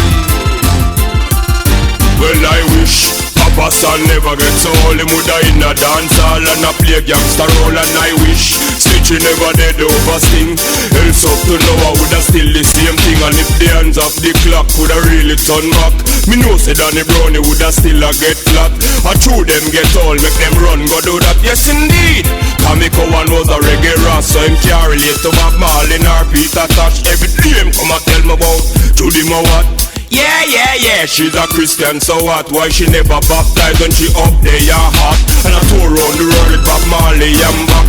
Well, I wish Papa Son never gets old. Him woulda in a dance hall and a play gangster role. And I wish Stitch she never dead over sting. Else up to now I woulda still the same thing. And if the hands of the clock coulda really turn back, me know say Danny Brownie woulda still a get flat. I true them get all, make them run go do that. Yes indeed, Kamiko one was a reggae ras, so him can't relate to Bob Marley nor Peter Tosh. Every day him come and tell me about Judy ma what. Yeah, she's a Christian, so what? Why she never baptized when she up there, yeah, hot? And I tour around the world with Bob Marley and back.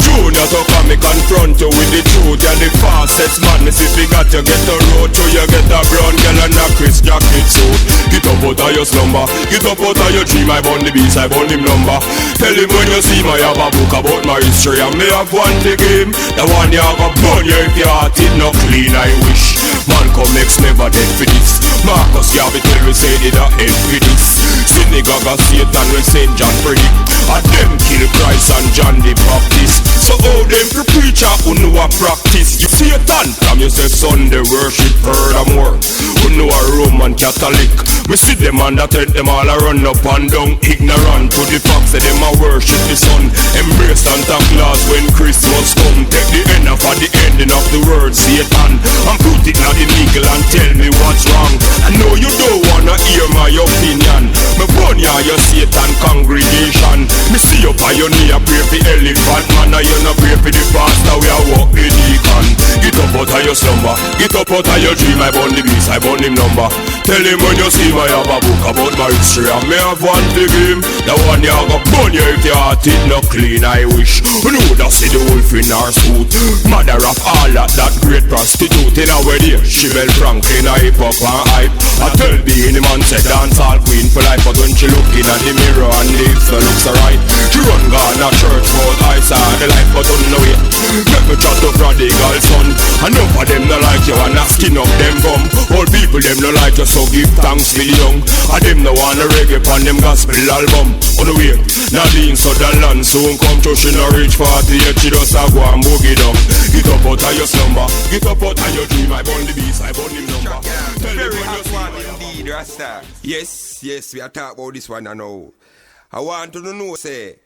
Junior, so come me confront you with the truth. You're the fastest man, if you got to get the road to you get a brown girl and a Chris jacket suit. Get up out of your slumber, get up out of your dream. I burn the beast, I burn him number. Tell him when you see me, I have a book about my history. And me have one the game, the one you have a burn you if your heart is not clean, I wish. Man come next, never dead for this. Marcus Garvey tell me say it a end for this. Synagogue of Satan when St. John predict. And them kill Christ and John the Baptist. So how them to preach who know a practice? You Satan from you say Sunday worship furthermore. Who know a Roman Catholic? Me see them and that them all a run up and down ignorant to the fact that them a worship the sun. Embrace Santa Claus when Christmas come. Take the end of the ending of the word Satan and put it on the legal and tell me what's wrong. I know you don't wanna hear my opinion. Me born ya your Satan congregation. Me see you pioneer pray for elephant man. And you not pray for the pastor we are walk the deacon. Get up out of your slumber, get up out of your dream. I burn the beast, I burn him number. Tell him when you see me have a book about my history. And me have one big him, the one you have a burn you if your heart is not clean. I wish you know that see the wolf in our suit. Mother of all that great prostitute in our day. She bell Franklin a hip hop and hype. I tell the man said dance all queen for life. But when she look in at the mirror and the hips no looks alright. She run gone a church but I saw the life but on the way. Make me chat to prodigal son. Enough of them no like you and a skin up them bum. All people them no like you so give thanks for the young. And them no want a reggae on them gospel album. On the way, Nadine Sutherland soon come to she no reach 48. She just a go and boogie down. Get up out of your slumber, get up out of your dream. I burn the beast, I burn him number. Tell me when you see me indeed, Rasta. Yes, we are talking about this one now. I want to know, say,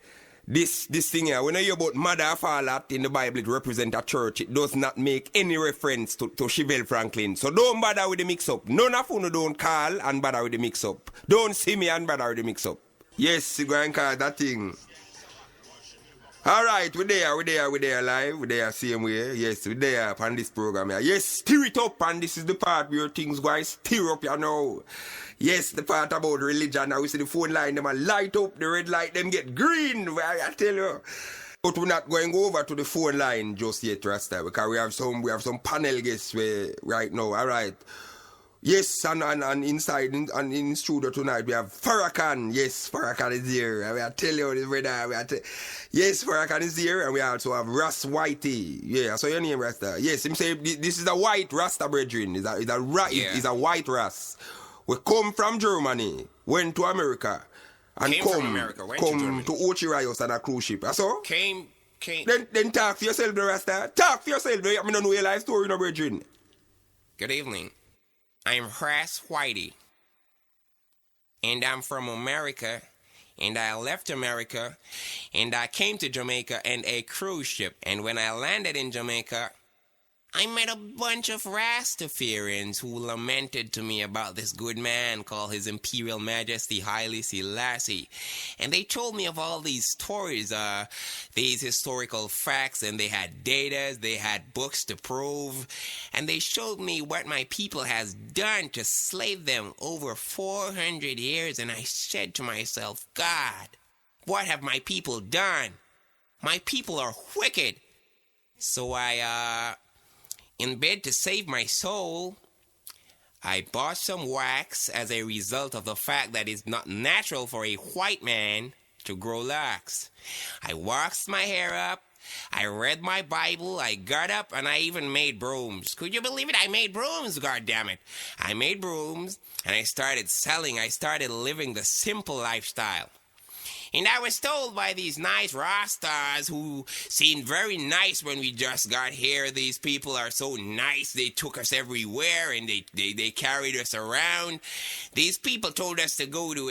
this thing here, when I hear about mother of all that in the Bible, it represents a church. It does not make any reference to Chevelle Franklin. So don't bother with the mix-up. None of you don't call and bother with the mix-up. Don't see me and bother with the mix-up. Yes, you go and call that thing. Alright, we're there live, we're there same way. Yes, we're there on this program here. Yes, stir it up, and this is the part where things go stir up, you know. Yes, the part about religion. Now we see the phone line, them a light up, the red light, them get green. I tell you. But we're not going over to the phone line just yet, Rasta, because we have some panel guests right now. Alright. Yes, and inside and in studio tonight we have Farrakhan. Yes, Farrakhan is here. I tell you this brother. Yes, Farrakhan is here, and we also have Ras Whitey. Yeah, so your name Rasta. Yes, him say this is a white Rasta brethren. It's a white Ras. We come from Germany, went to America, and come to Ochirayos on a cruise ship. So Came. Then talk for yourself, the Rasta. Talk for yourself. I don't know your life story, no brethren. Good evening. I'm Ras Whitey, and I'm from America, and I left America, and I came to Jamaica in a cruise ship, and when I landed in Jamaica, I met a bunch of Rastafarians who lamented to me about this good man called His Imperial Majesty Haile Selassie. And they told me of all these stories, these historical facts, and they had data, they had books to prove, and they showed me what my people has done to slave them over 400 years, and I said to myself, God, what have my people done? My people are wicked. So in bed to save my soul, I bought some wax as a result of the fact that it's not natural for a white man to grow locks. I waxed my hair up, I read my Bible, I got up, and I even made brooms. Could you believe it? I made brooms, goddammit. I made brooms, and I started selling. I started living the simple lifestyle. And I was told by these nice Rastas who seemed very nice when we just got here. These people are so nice. They took us everywhere and they carried us around. These people told us to go to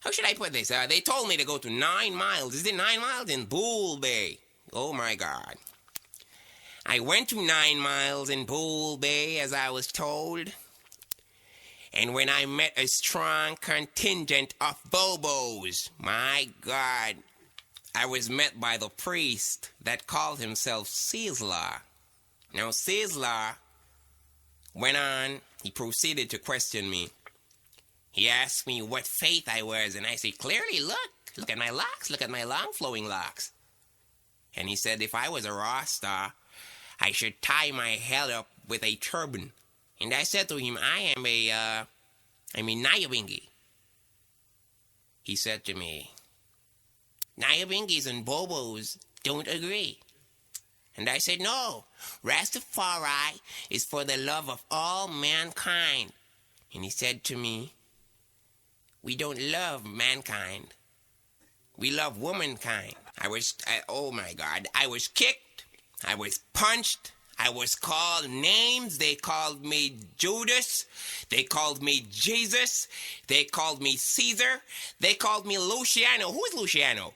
how should I put this? They told me to go to 9 miles. Is it 9 miles? In Bull Bay. Oh my God. I went to 9 miles in Bull Bay as I was told. And when I met a strong contingent of Bobos, my God, I was met by the priest that called himself Sizzler. Now Sizzler went on, he proceeded to question me. He asked me what faith I was, and I said, clearly, look at my locks, look at my long flowing locks. And he said if I was a Rasta, I should tie my head up with a turban. And I said to him, I'm a Nyabingi. He said to me, Nyabingis and Bobos don't agree. And I said, no, Rastafari is for the love of all mankind. And he said to me, we don't love mankind. We love womankind. Oh my God, I was kicked. I was punched. I was called names. They called me Judas. They called me Jesus. They called me Caesar. They called me Luciano. Who is Luciano?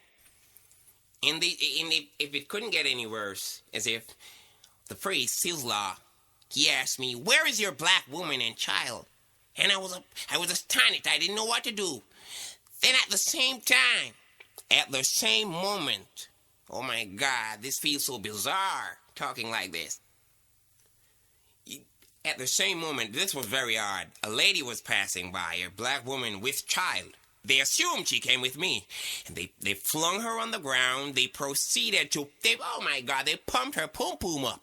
If it couldn't get any worse, as if the priest, Sizzler, he asked me, where is your black woman and child? And I was astonished. I didn't know what to do. Then at the same time, at the same moment, oh my God, this feels so bizarre, talking like this. At the same moment, this was very odd. A lady was passing by, a black woman with child. They assumed she came with me. And they flung her on the ground. They proceeded to, oh my God, they pumped her pum-pum up.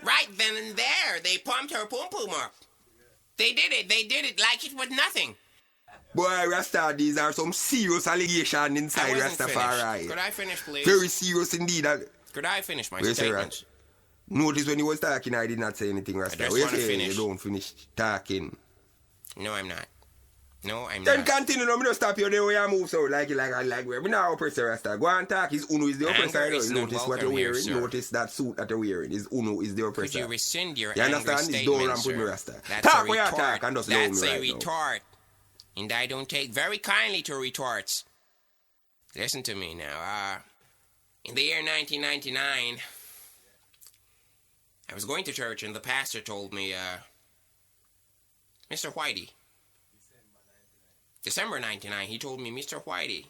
Right then and there, they pumped her pum-pum up. They did it like it was nothing. Boy, Rasta, these are some serious allegations inside Rastafari. Finished. Could I finish, please? Very serious indeed. Could I finish my statement? Notice when you was talking, I did not say anything, Rasta. I just want to finish. You don't finish talking. No, I'm not. Then continue, no, me don't stop you there where you move so like where. Me now oppressor, Rasta. Go and talk. His Uno is the oppressor. Notice what you're wearing. Here, notice that suit that you're wearing. His Uno is the oppressor. Could you rescind your you angry understand? statement, Don't ramp with me, Rasta. That's talk a where you retort. talk and just That's know me a right retort. Now. And I don't take very kindly to retorts. Listen to me now. In the year 1999, I was going to church and the pastor told me, Mr. Whitey. December 99, he told me, Mr. Whitey,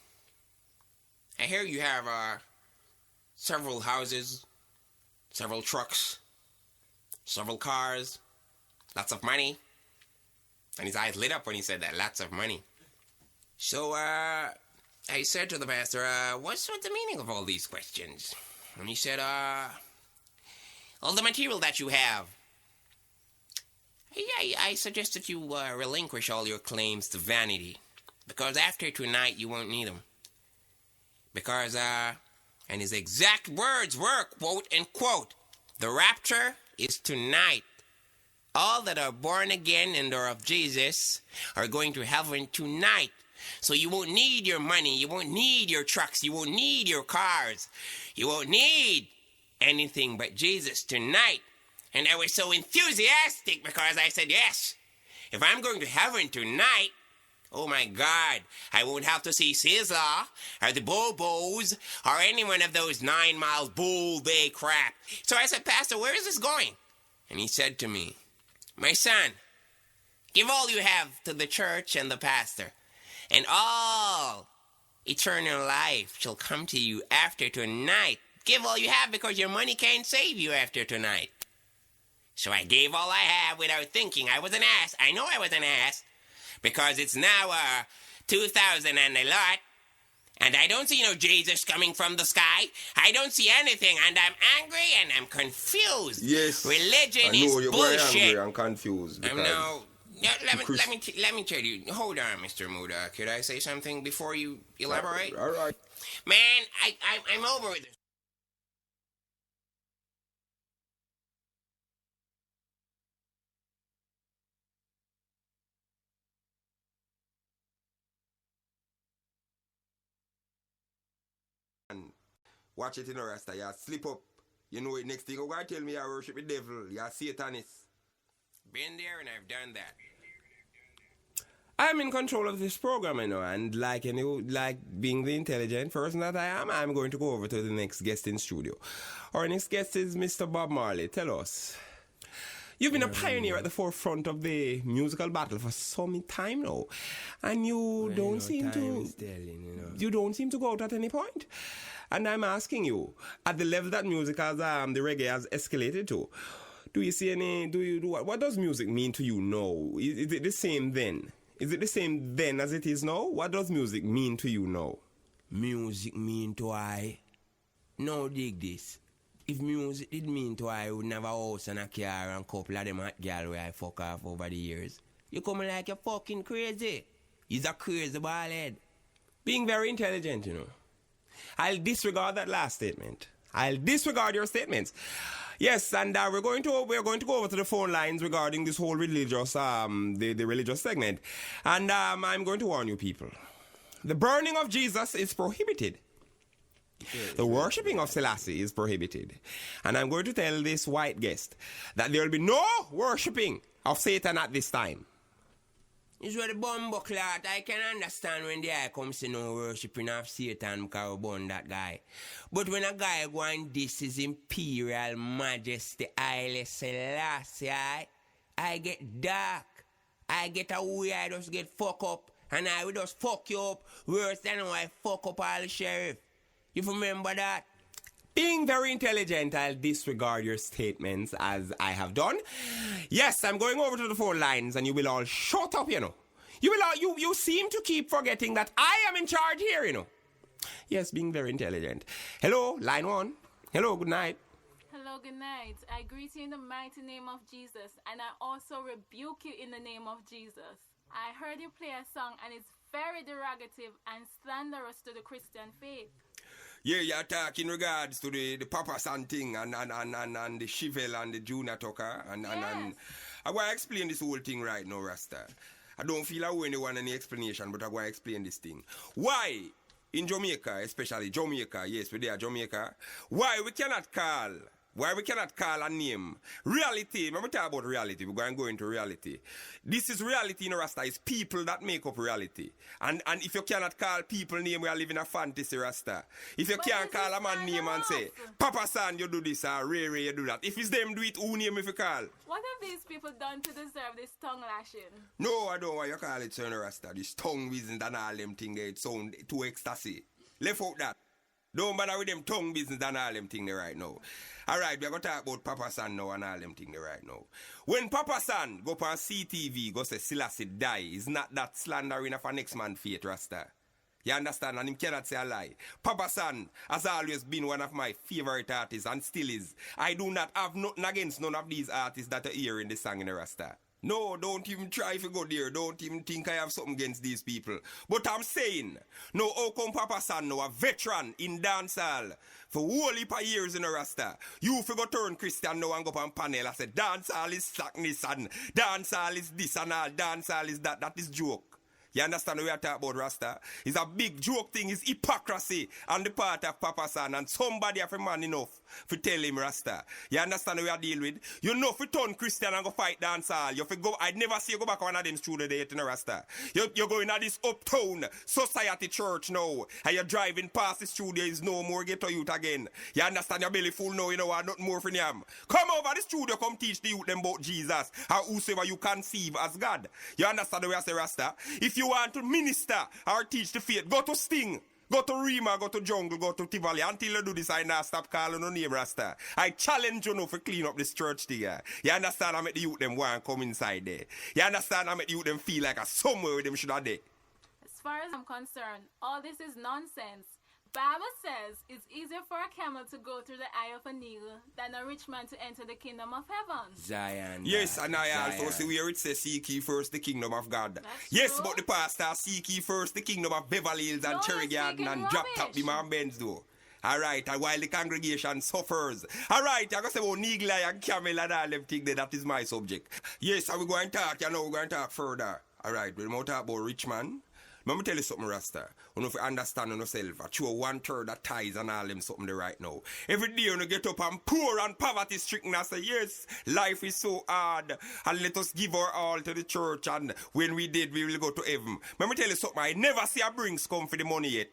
I hear you have several houses, several trucks, several cars, lots of money. And his eyes lit up when he said that, lots of money. So I said to the pastor, what's the meaning of all these questions? And he said, all the material that you have. I suggest that you relinquish all your claims to vanity. Because after tonight, you won't need them. Because, and his exact words were, quote, unquote, the rapture is tonight. All that are born again and are of Jesus are going to heaven tonight. So you won't need your money. You won't need your trucks. You won't need your cars. You won't need anything but Jesus tonight. And I was so enthusiastic because I said, yes, if I'm going to heaven tonight, oh my God, I won't have to see Sizzler or the Bobos or any one of those 9 miles Bull Bay crap. So I said, Pastor, where is this going? And he said to me, my son, give all you have to the church and the pastor, and all eternal life shall come to you after tonight. Give all you have because your money can't save you after tonight. So I gave all I have without thinking. I was an ass. I know I was an ass. Because it's now 2000 and a lot. And I don't see no Jesus coming from the sky. I don't see anything. And I'm angry and I'm confused. Yes. Religion is bullshit. Very angry and confused. I'm now... Let me tell you. Hold on, Mr. Muda. Could I say something before you elaborate? All right. Man, I'm over with this. Watch it in the Rasta. You slip up. You know it. Next thing you go and tell me I worship the devil. You're Satanist. Been there and I've done that. I'm in control of this program, you know, and like being the intelligent person that I am, I'm going to go over to the next guest in studio. Our next guest is Mr. Bob Marley. Tell us. You've been a pioneer at the forefront of the musical battle for some time now, and you don't seem to go out at any point. And I'm asking you, at the level that music has, the reggae has escalated to, do you see any? What does music mean to you now? Is it the same then? Is it the same then as it is now? What does music mean to you now? Music mean to I? No, dig this. If music did mean to I would never house and a car and couple of them hot girl where I fuck off over the years. You coming like you're fucking crazy. He's a crazy ballhead. Being very intelligent, you know. I'll disregard that last statement. I'll disregard your statements. Yes, and we're going to go over to the phone lines regarding this whole religious the religious segment. And I'm going to warn you people. The burning of Jesus is prohibited. The worshipping of Selassie is prohibited. And I'm going to tell this white guest that there will be no worshipping of Satan at this time. It's where the bumbo clot. I can understand when the eye comes to no worshipping of Satan because we burn that guy. But when a guy go and this is Imperial Majesty Haile Selassie, I get dark. I get away, I just get fuck up. And I will just fuck you up worse than how I fuck up all the sheriff. You remember that? Being very intelligent, I'll disregard your statements as I have done. Yes, I'm going over to the phone lines and you will all shut up, you know. You seem to keep forgetting that I am in charge here, you know. Yes, being very intelligent. Hello, line 1. Hello, good night. Hello, good night. I greet you in the mighty name of Jesus, and I also rebuke you in the name of Jesus. I heard you play a song and it's very derogative and slanderous to the Christian faith. Yeah, you're talking in regards to the Papa San thing and the Chevelle and the Junior Tucker and I want to explain this whole thing right now, Rasta. I don't feel I owe anyone any explanation, but I want to explain this thing. Why in Jamaica, especially Jamaica, yes, we're there, Jamaica, why we cannot call a name reality? When we talk about reality, we're going to go into reality. This is reality in Rasta. It's people that make up reality. And if you cannot call people name, we are living a fantasy, Rasta. If you can't call a man name and say, Papa San, you do this, or Ray Ray, you do that. If it's them do it, who name if you call? What have these people done to deserve this tongue lashing? No, I don't want you call it, son, Rasta. This tongue business and all them things, it sound too ecstasy. Left out that. Don't bother with them tongue business and all them things right now. Alright, we're going to talk about Papa San now and all them things right now. When Papa San go on CTV, go say Selassie die, is not that slandering of a next man faith, Rasta. You understand? And him cannot say a lie. Papa San has always been one of my favorite artists and still is. I do not have nothing against none of these artists that are here in the song in the Rasta. No, don't even try to go there. Don't even think I have something against these people. But I'm saying, no, how come Papa San now, a veteran in dancehall for whole heap of years in a Rasta, you figure turn Christian now and go up on panel and say dancehall is slackness and dancehall is this and all, dancehall is that. That is joke. You understand what we are talking about, Rasta? It's a big joke thing. It's hypocrisy on the part of Papa San and somebody have a man enough to tell him, Rasta. You understand what we are dealing with? You know if you turn Christian and go fight dancehall, you go. I'd never see you go back on one of them studio there in Rasta. You're going to this uptown society church now and you're driving past the studio is no more ghetto youth again. You understand your belly full now, you know what, nothing more for them. Come over the studio, come teach the youth them about Jesus or whosoever you conceive as God. You understand the way I say, Rasta? If you want to minister or teach the faith, go to Sting, go to Rima, go to Jungle, go to Tivoli. Until you do this, I not stop calling no name, Rasta. I challenge you now for clean up this church thing. You understand? I make the youth them want to come inside there. You understand? I make the youth them feel like a somewhere where them should have there. As far as I'm concerned, all this is nonsense. Bible says it's easier for a camel to go through the eye of a needle than a rich man to enter the kingdom of heaven. Zion. Yes, and I also see where it says seek ye first the kingdom of God. That's yes, true. but the pastor seek ye first the kingdom of Beverly Hills and No, Cherry you're Garden speaking and drop top rubbish. the man Benz though. Alright, and while the congregation suffers. Alright, I'm going to say about Neagle and Camel and all them things there, that is my subject. Yes, and we're going to talk, we're going to talk further. Alright, we're going to talk about rich man, Let me tell you something, Rasta. You know, if you understand yourself, I show 1/3 of ties and all them something there right now. Every day you get up and poor and poverty stricken and say, yes, life is so hard. And let us give our all to the church. And when we did, we will go to heaven. Let me tell you something. I never see a Brinks come for the money yet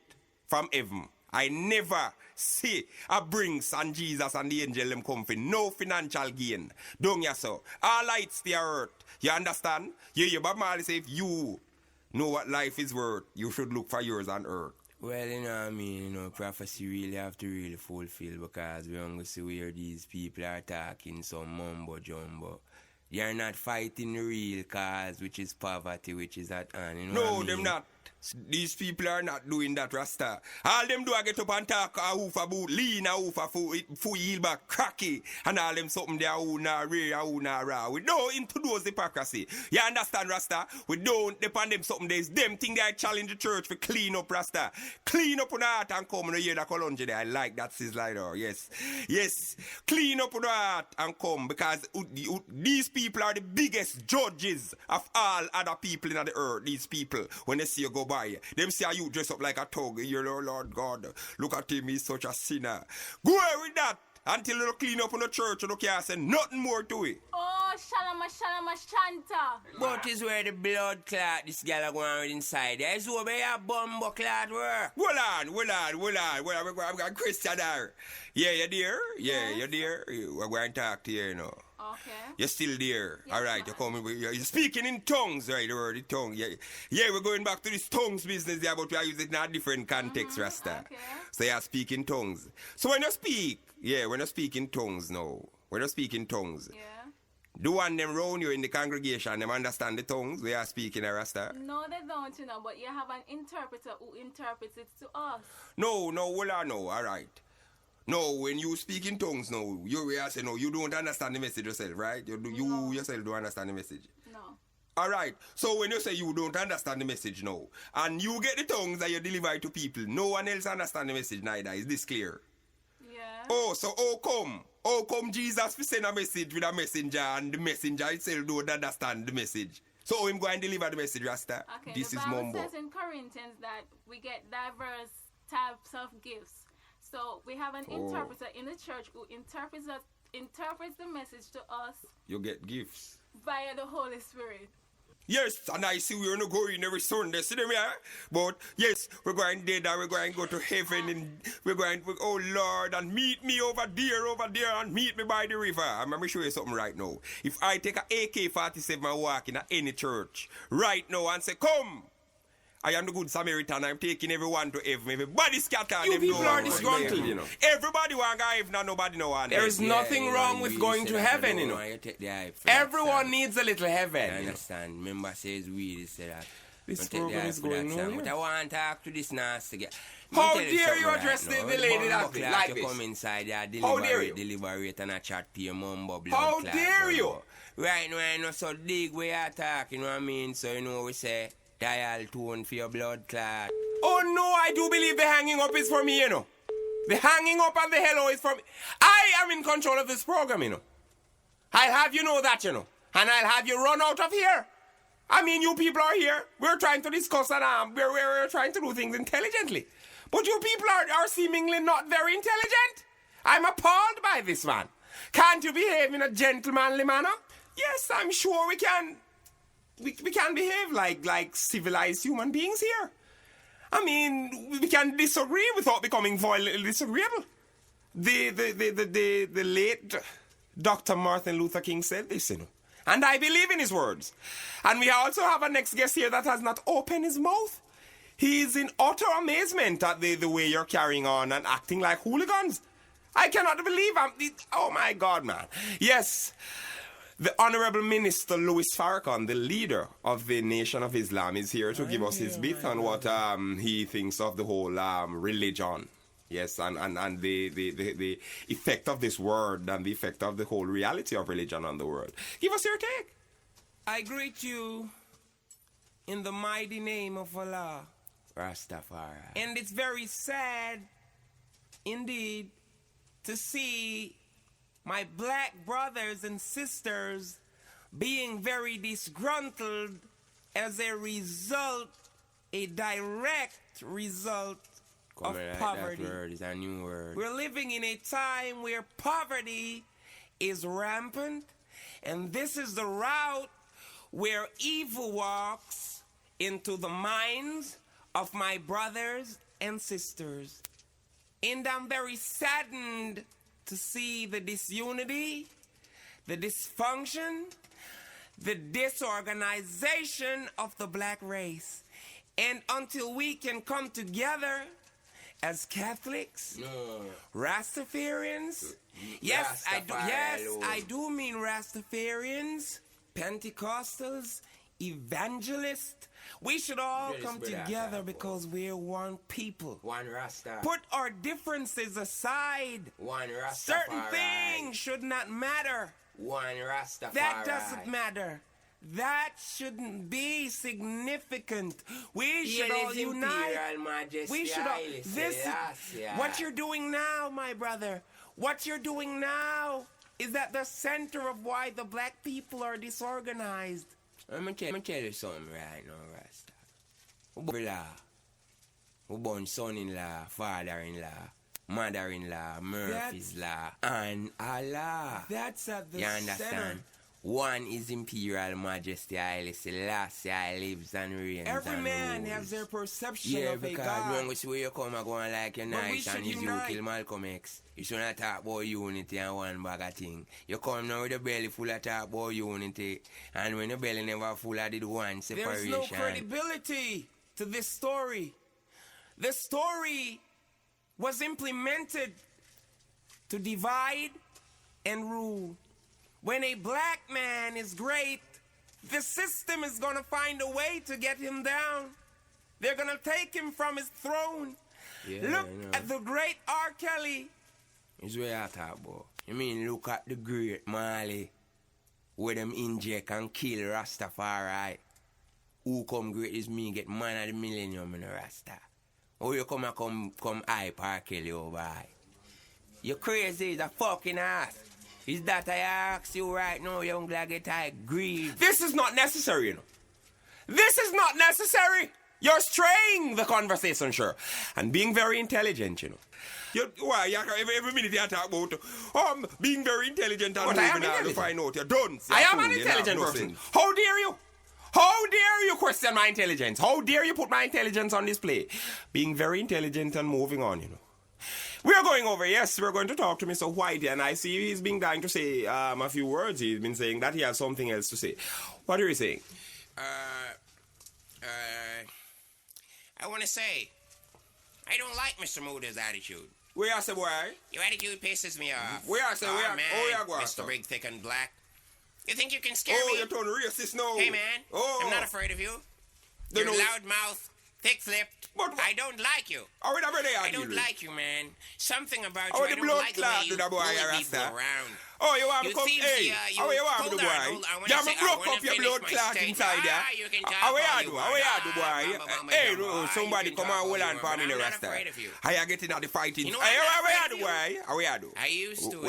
from heaven. I never see a Brinks and Jesus and the angel them come for no financial gain. Don't you so? All lights the earth. You understand? You Bob Marley say if you know what life is worth, you should look for yours on earth. Well, you know what I mean, you know, prophecy really have to really fulfill because we don't see where these people are talking some mumbo jumbo. They are not fighting the real cause, which is poverty, which is at hand. You know No, what I them mean? not. These people are not doing that, Rasta. All them do I get up and talk a hoof about lean, a hoof for yield back cracky, and all them something there who not real, who not raw. We don't introduce hypocrisy. You understand, Rasta? We don't depend them something there's them thing they challenge the church for clean up, Rasta. Clean up on the heart and come and hear the colonge there. I like that sizzler there. Yes. Yes. Clean up on the heart and come because these people are the biggest judges of all other people in the earth. These people, when they see you go by, them see you dress up like a thug. You know, Lord God, look at him, he's such a sinner. Go away with that until you clean up on the church and you can't say nothing more to it. Oh, shalama shanta. But is where the blood clot this girl are going with inside. There's over here bumbo clot work. Hold on. We're going Christian there. Yeah, you're there? Yeah, you're there. We're going to talk to you, you know. Okay. You're still there. Yes, all right, you're speaking in tongues, right? The word in tongue. Yeah, we're going back to this tongues business there, but we are using it in a different context, Rasta. Okay. So you're speaking tongues. So when you speak, when you speak in tongues now, when you speak in tongues, Yeah. the one them round you in the congregation, them understand the tongues we are speaking, Rasta? No, they don't, you know, but you have an interpreter who interprets it to us. No, well, I know, all right. No, when you speak in tongues now, you say no, you don't understand the message yourself, right? You yourself don't understand the message. No. All right. So when you say you don't understand the message now, and you get the tongues that you deliver it to people, no one else understand the message neither. Is this clear? Yeah. Oh, so how come Jesus will send a message with a messenger, and the messenger itself don't understand the message? So him go and deliver the message, Rasta. Okay, This the is Bible mumbo. says in Corinthians that we get diverse types of gifts. So we have an interpreter in the church who interprets the message to us You get gifts. via the Holy Spirit. Yes, and I see we're not going every Sunday, see them here? But yes, we're going dead and we're going to go to heaven and we're going, oh Lord, and meet me over there, and meet me by the river. I'm going to show you something right now. If I take an AK-47 and walk in any church right now and say, come, I am the good Samaritan, I'm taking everyone to heaven. Everybody scattered. You people are disgruntled, you know. Everybody want to go heaven and nobody know one. There is nothing wrong with going to heaven, you know. Everyone needs a little heaven. I understand. Remember, says we say that. This program is going nowhere. But I want to talk to this nasty guy. How dare you address the lady that like this? Come inside there, deliberate and a chat to your mumbo blood. How dare you? Right now, I know so dig where you talk, you know what I mean? So you know we say dial tone for your blood clot. Oh no, I do believe the hanging up is for me, you know. The hanging up and the hello is for me. I am in control of this program, you know. I'll have you know that, you know. And I'll have you run out of here. I mean, you people are here. We're trying to discuss and we're trying to do things intelligently. But you people are seemingly not very intelligent. I'm appalled by this, man. Can't you behave in a gentlemanly manner? Yes, I'm sure we can. We can behave like civilized human beings here. I mean, we can disagree without becoming violently disagreeable. The late Dr. Martin Luther King said this, you know. And I believe in his words. And we also have a next guest here that has not opened his mouth. He is in utter amazement at the way you're carrying on and acting like hooligans. I cannot believe oh my God, man. Yes. The Honorable Minister Louis Farrakhan, the leader of the Nation of Islam, is here to give us his bit on what he thinks of the whole religion. Yes, and the effect of this word and the effect of the whole reality of religion on the world. Give us your take. I greet you in the mighty name of Allah, Rastafari. And it's very sad, indeed, to see my black brothers and sisters being very disgruntled as a result a direct result of poverty. That word is a new word. We're living in a time where poverty is rampant, and this is the route where evil walks into the minds of my brothers and sisters. And I'm very saddened to see the disunity, the dysfunction, the disorganization of the black race. And until we can come together as Catholics, Rastafarians, yes, I do mean Rastafarians, Pentecostals, evangelists, we should all come together because we're one people. One Rasta. Put our differences aside. One Rastafari. Certain things should not matter. One Rastafari. That doesn't matter. That shouldn't be significant. We should all unite. We should all. What you're doing now, my brother, what you're doing now is at the center of why the black people are disorganized. I'm gonna tell you something right now, Rasta. Brother, we born son-in-law, father-in-law, mother-in-law, Murphy's Law, and Allah. That's at the You understand? center. One is Imperial Majesty Haile Selassie, lives and reigns. Every and man rules. has their perception of a because God. when we see where you come and go and like your But we nice should and you unite. kill Malcolm X. You should not talk about unity and one bag of thing. You come now with a belly full of talk about unity, and when your belly never full of the one separation. There's no credibility to this story. The story was implemented to divide and rule. When a black man is great, the system is going to find a way to get him down. They're going to take him from his throne. Look at the great R. Kelly. It's where I talk about. You mean look at the great Marley, where them inject and kill Rastafari. Who come great is me get man of the millennium in the Rasta. Or you come and come hype R. Kelly over I. You crazy as a fucking ass. Is that I ask you right now, young glagget, I grieve. This is not necessary, you know. This is not necessary. You're straying the conversation, sure. And being very intelligent, you know. Every minute you talk about being very intelligent and moving out to find out you're done. I am an intelligent person. How dare you? How dare you question my intelligence? How dare you put my intelligence on display? Being very intelligent and moving on, you know. We're going over, yes, we're going to talk to Mr. Whitey, and I see he's been dying to say a few words. He's been saying that he has something else to say. What are you saying? I want to say, I don't like Mr. Moody's attitude. Where I say, boy? Your attitude pisses me off. Where I say, man, going? Mr. Big, Thick, and Black. You think you can scare me? Oh, you're turning racist now. Hey, man, I'm not afraid of you. You're loudmouth, thick-lipped. But I don't like you. I don't like you, man. Something about you. I don't like the way you bully people around. Oh, you want to come? Hey, how you want to do, boy? You have broke up your blood clot inside there. How you do, boy? Hey, somebody come and hold on for me, the Rasta. How you getting out the fighting? Hey, how you do, boy? How you do? I used to.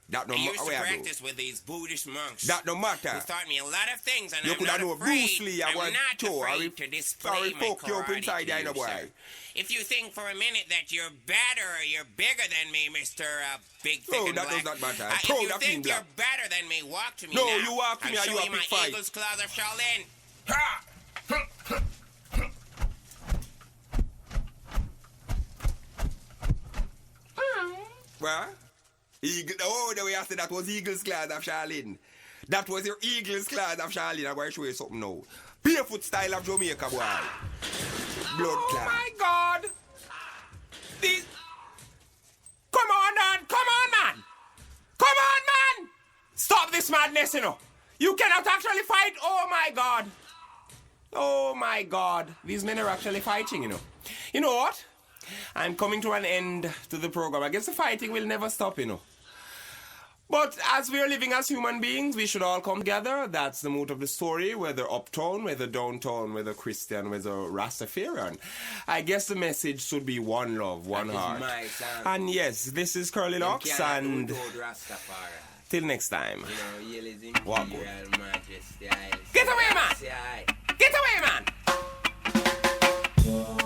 That no I used to practice with these Buddhist monks. That no matter. Who taught me a lot of things, and you I'm not afraid. Bruce Lee, I'm not afraid to display my karate to you, sir. If you think for a minute that you're better, you're bigger than me, Mr. Big, Thick, and Black. No, that does not matter. If you think you're better than me, walk to me now. No, you walk to me and you have a big fight. I'll show you my Eagles Claws of Shaolin. Ha! What? The way I said that was Eagles Claws of Shaolin. That was your Eagles Claws of Shaolin. I'm going to show you something now. Barefoot style of Jamaica, boy. Blood clot. Oh my God! Come on, man! Come on, man! Come on, man! Stop this madness, you know. You cannot actually fight. Oh my God! Oh my God! These men are actually fighting, you know. You know what? I'm coming to an end to the program. I guess the fighting will never stop, you know. But as we are living as human beings, we should all come together. That's the mood of the story, whether uptown, whether downtown, whether Christian, whether Rastafarian. I guess the message should be one love, one heart. And yes, this is Curly Locks, and till next time. Walk good. Get away, man! Get away, man! Wow.